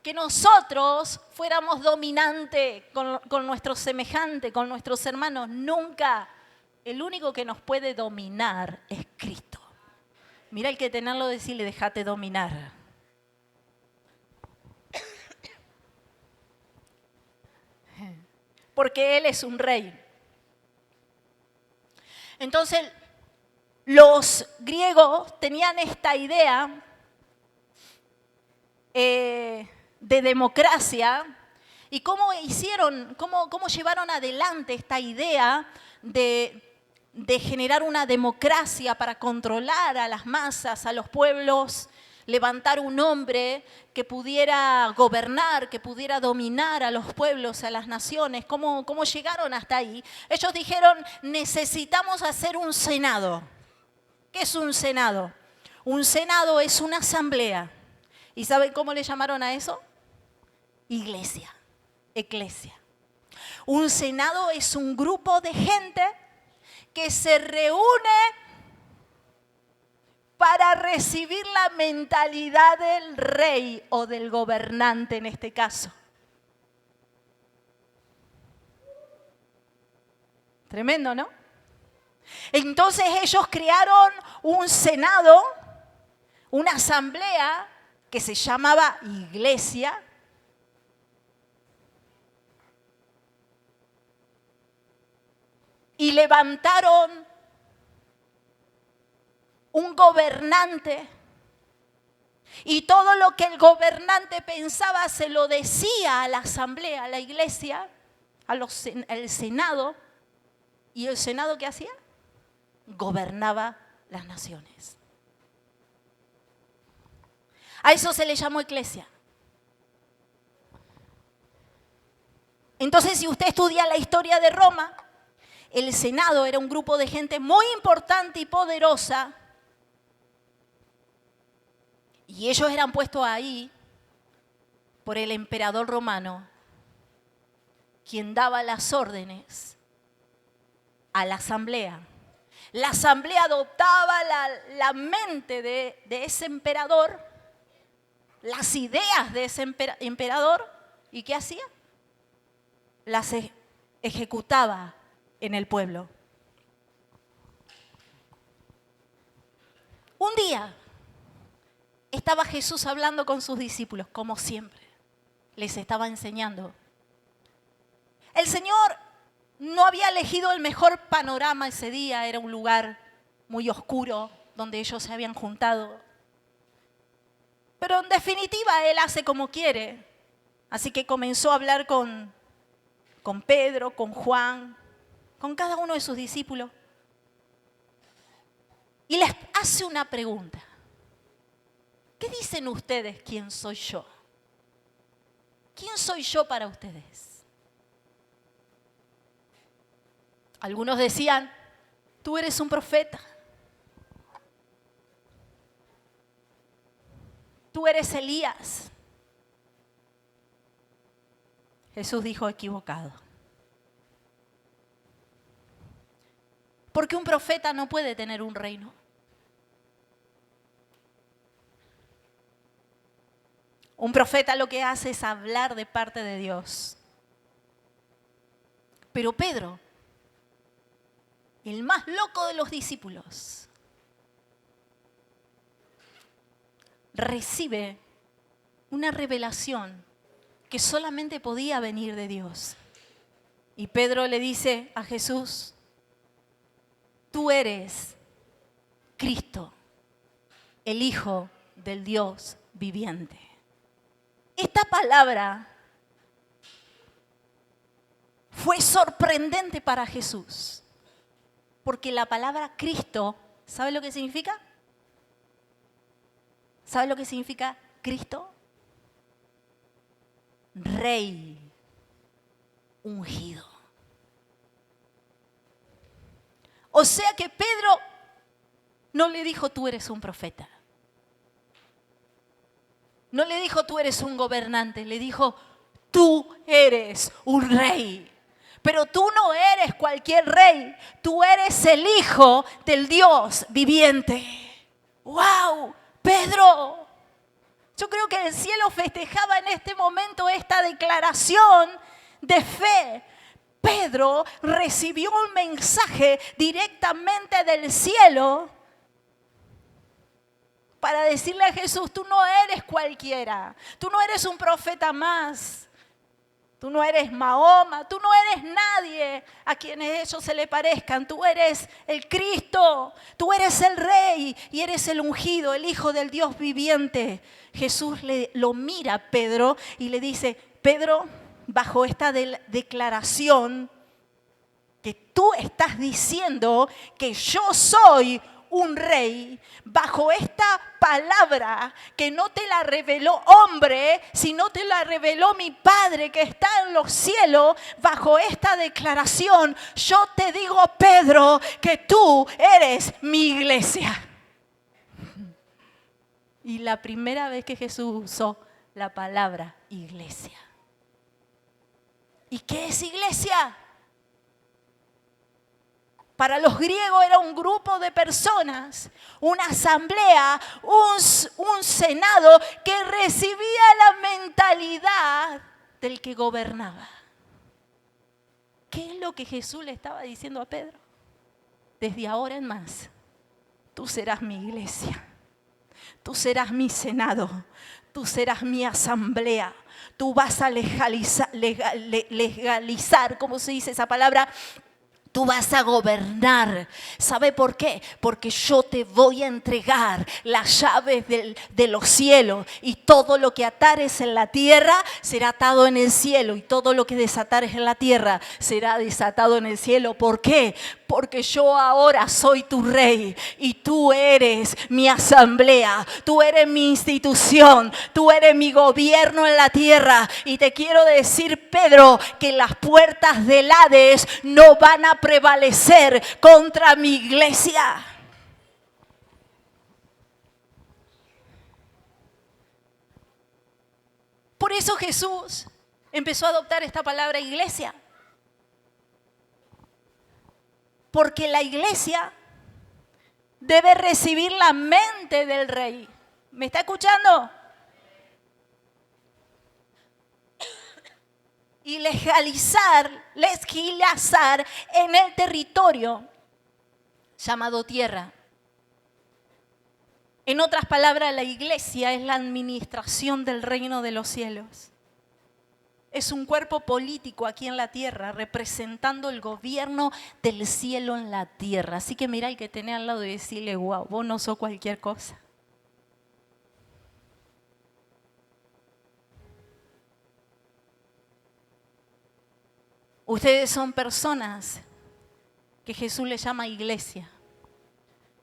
que nosotros fuéramos dominantes con nuestros semejantes, con nuestros hermanos. Nunca. El único que nos puede dominar es Cristo. Mira, hay que tenerlo, decirle, déjate dominar. Porque Él es un rey. Entonces, los griegos tenían esta idea de democracia y cómo llevaron adelante esta idea de generar una democracia para controlar a las masas, a los pueblos, levantar un hombre que pudiera gobernar, que pudiera dominar a los pueblos, a las naciones. ¿Cómo llegaron hasta ahí? Ellos dijeron, necesitamos hacer un senado. ¿Qué es un senado? Un senado es una asamblea. ¿Y saben cómo le llamaron a eso? Iglesia, eclesia. Un senado es un grupo de gente que se reúne para recibir la mentalidad del rey o del gobernante en este caso. Tremendo, ¿no? Entonces ellos crearon un senado, una asamblea que se llamaba iglesia. Y levantaron un gobernante. Y todo lo que el gobernante pensaba se lo decía a la asamblea, a la iglesia, al senado. ¿Y el senado qué hacía? Gobernaba las naciones. A eso se le llamó iglesia. Entonces, si usted estudia la historia de Roma, el Senado era un grupo de gente muy importante y poderosa. Y ellos eran puestos ahí por el emperador romano, quien daba las órdenes a la asamblea. La asamblea adoptaba la mente de ese emperador, las ideas de ese emperador, ¿y qué hacía? Las ejecutaba en el pueblo. Un día estaba Jesús hablando con sus discípulos, como siempre. Les estaba enseñando. El Señor no había elegido el mejor panorama ese día, era un lugar muy oscuro donde ellos se habían juntado. Pero en definitiva Él hace como quiere. Así que comenzó a hablar con Pedro, con Juan, con cada uno de sus discípulos. Y les hace una pregunta. ¿Qué dicen ustedes quién soy yo? ¿Quién soy yo para ustedes? Algunos decían, tú eres un profeta. Tú eres Elías. Jesús dijo, equivocado. Porque un profeta no puede tener un reino. Un profeta lo que hace es hablar de parte de Dios. Pero Pedro, el más loco de los discípulos, recibe una revelación que solamente podía venir de Dios. Y Pedro le dice a Jesús, tú eres Cristo, el Hijo del Dios viviente. Esta palabra fue sorprendente para Jesús, porque la palabra Cristo, ¿sabe lo que significa? ¿Sabe lo que significa Cristo? Rey ungido. O sea que Pedro no le dijo, tú eres un profeta. No le dijo, tú eres un gobernante. Le dijo, tú eres un rey. Pero tú no eres cualquier rey. Tú eres el Hijo del Dios viviente. ¡Wow! Pedro. Yo creo que el cielo festejaba en este momento esta declaración de fe. Pedro recibió un mensaje directamente del cielo para decirle a Jesús, tú no eres cualquiera, tú no eres un profeta más, tú no eres Mahoma, tú no eres nadie a quienes ellos se le parezcan, tú eres el Cristo, tú eres el Rey y eres el ungido, el Hijo del Dios viviente. Jesús lo mira a Pedro y le dice, Pedro, bajo esta declaración que tú estás diciendo que yo soy un rey, bajo esta palabra que no te la reveló hombre, sino te la reveló mi Padre que está en los cielos, bajo esta declaración, yo te digo, Pedro, que tú eres mi iglesia. Y la primera vez que Jesús usó la palabra iglesia. ¿Y qué es iglesia? Para los griegos era un grupo de personas, una asamblea, un senado que recibía la mentalidad del que gobernaba. ¿Qué es lo que Jesús le estaba diciendo a Pedro? Desde ahora en más, tú serás mi iglesia, tú serás mi senado, tú serás mi asamblea, tú vas a legalizar, ¿cómo se dice esa palabra? Tú vas a gobernar. ¿Sabe por qué? Porque yo te voy a entregar las llaves de los cielos. Y todo lo que atares en la tierra será atado en el cielo. Y todo lo que desatares en la tierra será desatado en el cielo. ¿Por qué? Porque yo ahora soy tu rey. Y tú eres mi asamblea. Tú eres mi institución. Tú eres mi gobierno en la tierra. Y te quiero decir, Pedro, que las puertas del Hades no van a prevalecer contra mi iglesia. Por eso Jesús empezó a adoptar esta palabra iglesia. Porque la iglesia debe recibir la mente del rey. ¿Me está escuchando? Y legislazar en el territorio llamado tierra. En otras palabras, la iglesia es la administración del reino de los cielos. Es un cuerpo político aquí en la tierra, representando el gobierno del cielo en la tierra. Así que mira al que tenés al lado y decirle, wow, vos no sos cualquier cosa. Ustedes son personas que Jesús le llama iglesia,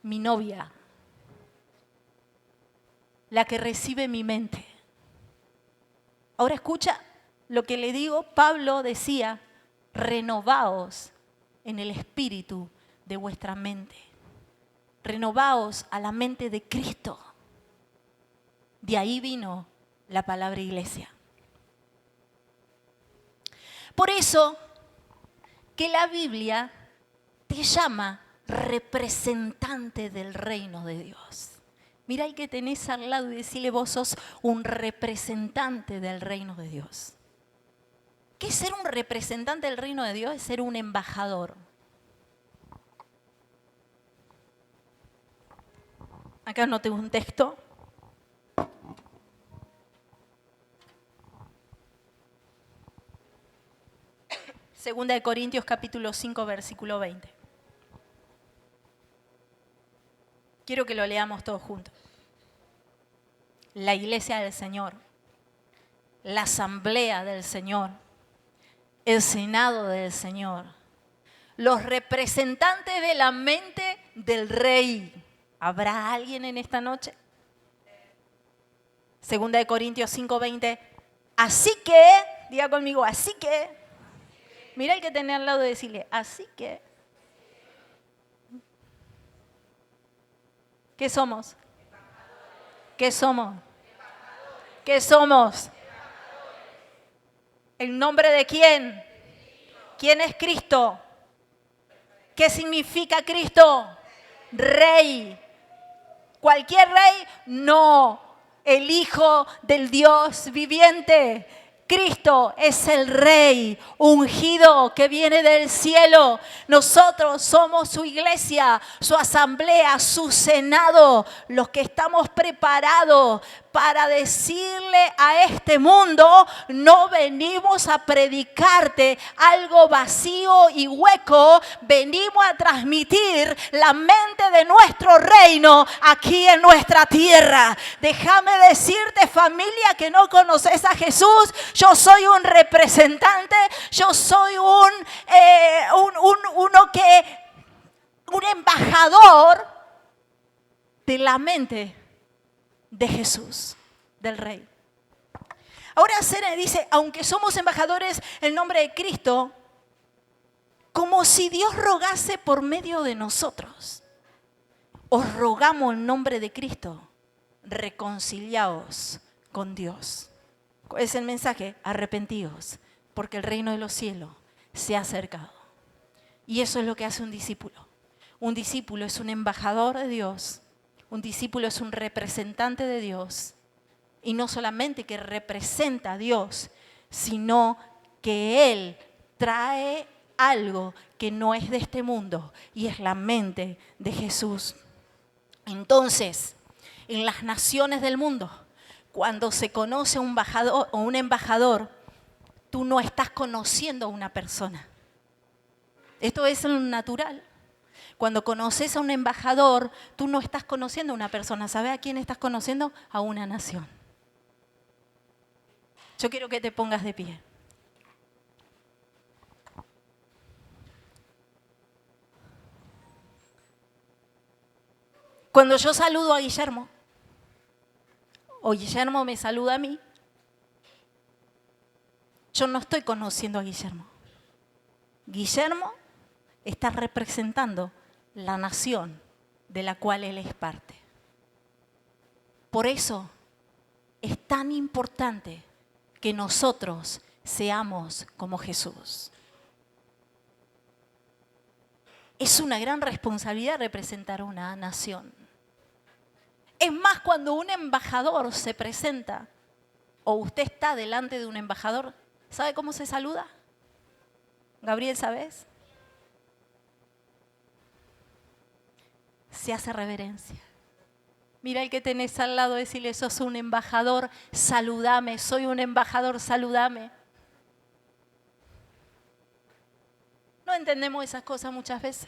mi novia, la que recibe mi mente. Ahora escucha lo que le digo. Pablo decía, renovaos en el espíritu de vuestra mente. Renovaos a la mente de Cristo. De ahí vino la palabra iglesia. Por eso que la Biblia te llama representante del reino de Dios. Mira el que tenés al lado y decirle, vos sos un representante del reino de Dios. ¿Qué es ser un representante del reino de Dios? Es ser un embajador. Acá no tengo un texto. Segunda de Corintios capítulo 5, versículo 20. Quiero que lo leamos todos juntos. La iglesia del Señor, la asamblea del Señor, el senado del Señor, los representantes de la mente del Rey. ¿Habrá alguien en esta noche? Segunda de Corintios 5, 20. Así que, diga conmigo, así que. Mira el que tenés al lado de decirle, así que. ¿Qué somos? ¿Qué somos? ¿Qué somos? ¿En nombre de quién? ¿Quién es Cristo? ¿Qué significa Cristo? Rey. ¿Cualquier rey? No. El Hijo del Dios viviente. Cristo es el Rey ungido que viene del cielo. Nosotros somos su iglesia, su asamblea, su senado, los que estamos preparados para decirle a este mundo, no venimos a predicarte algo vacío y hueco, venimos a transmitir la mente de nuestro reino aquí en nuestra tierra. Déjame decirte, familia, que no conoces a Jesús, yo soy un representante, yo soy un embajador de la mente de Jesús, del Rey. Ahora se dice, aunque somos embajadores en nombre de Cristo, como si Dios rogase por medio de nosotros. Os rogamos en nombre de Cristo, reconciliaos con Dios. ¿Cuál es el mensaje? Arrepentíos, porque el reino de los cielos se ha acercado. Y eso es lo que hace un discípulo. Un discípulo es un embajador de Dios. Un discípulo es un representante de Dios. Y no solamente que representa a Dios, sino que Él trae algo que no es de este mundo y es la mente de Jesús. Entonces, en las naciones del mundo, cuando se conoce a un embajador, tú no estás conociendo a una persona. Esto es lo natural. Cuando conoces a un embajador, tú no estás conociendo a una persona. ¿Sabes a quién estás conociendo? A una nación. Yo quiero que te pongas de pie. Cuando yo saludo a Guillermo, o Guillermo me saluda a mí, yo no estoy conociendo a Guillermo. Guillermo está representando la nación de la cual él es parte. Por eso es tan importante que nosotros seamos como Jesús. Es una gran responsabilidad representar a una nación. Es más, cuando un embajador se presenta, o usted está delante de un embajador, ¿sabe cómo se saluda? Gabriel, ¿sabes? Se hace reverencia. Mira el que tenés al lado, decirle, sos un embajador, saludame, soy un embajador, saludame. No entendemos esas cosas muchas veces.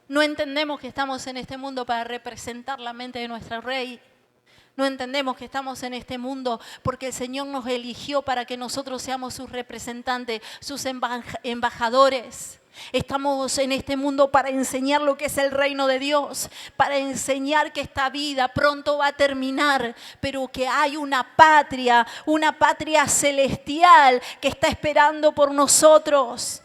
No entendemos que estamos en este mundo para representar la mente de nuestro Rey. No entendemos que estamos en este mundo porque el Señor nos eligió para que nosotros seamos sus representantes, sus embajadores. Estamos en este mundo para enseñar lo que es el reino de Dios, para enseñar que esta vida pronto va a terminar, pero que hay una patria celestial que está esperando por nosotros.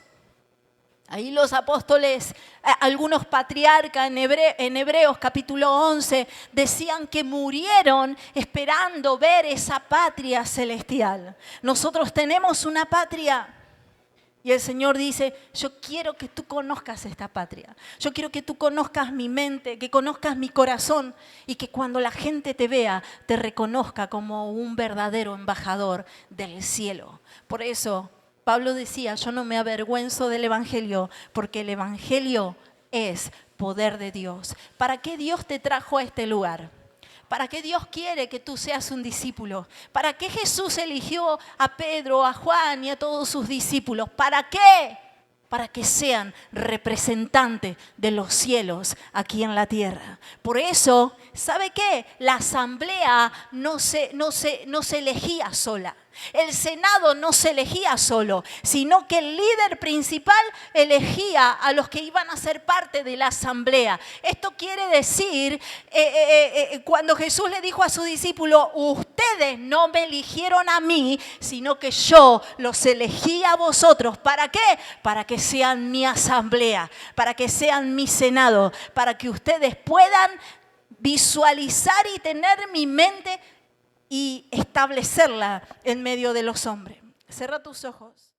Ahí los apóstoles, algunos patriarcas en Hebreos capítulo 11, decían que murieron esperando ver esa patria celestial. Nosotros tenemos una patria. Y el Señor dice, yo quiero que tú conozcas esta patria. Yo quiero que tú conozcas mi mente, que conozcas mi corazón y que cuando la gente te vea, te reconozca como un verdadero embajador del cielo. Por eso Pablo decía, yo no me avergüenzo del Evangelio, porque el Evangelio es poder de Dios. ¿Para qué Dios te trajo a este lugar? ¿Para qué Dios quiere que tú seas un discípulo? ¿Para qué Jesús eligió a Pedro, a Juan y a todos sus discípulos? ¿Para qué? Para que sean representantes de los cielos aquí en la tierra. Por eso, ¿sabe qué? La asamblea no se elegía sola. El Senado no se elegía solo, sino que el líder principal elegía a los que iban a ser parte de la asamblea. Esto quiere decir, cuando Jesús le dijo a sus discípulos, ustedes no me eligieron a mí, sino que yo los elegí a vosotros. ¿Para qué? Para que sean mi asamblea, para que sean mi Senado, para que ustedes puedan visualizar y tener mi mente y establecerla en medio de los hombres. Cierra tus ojos.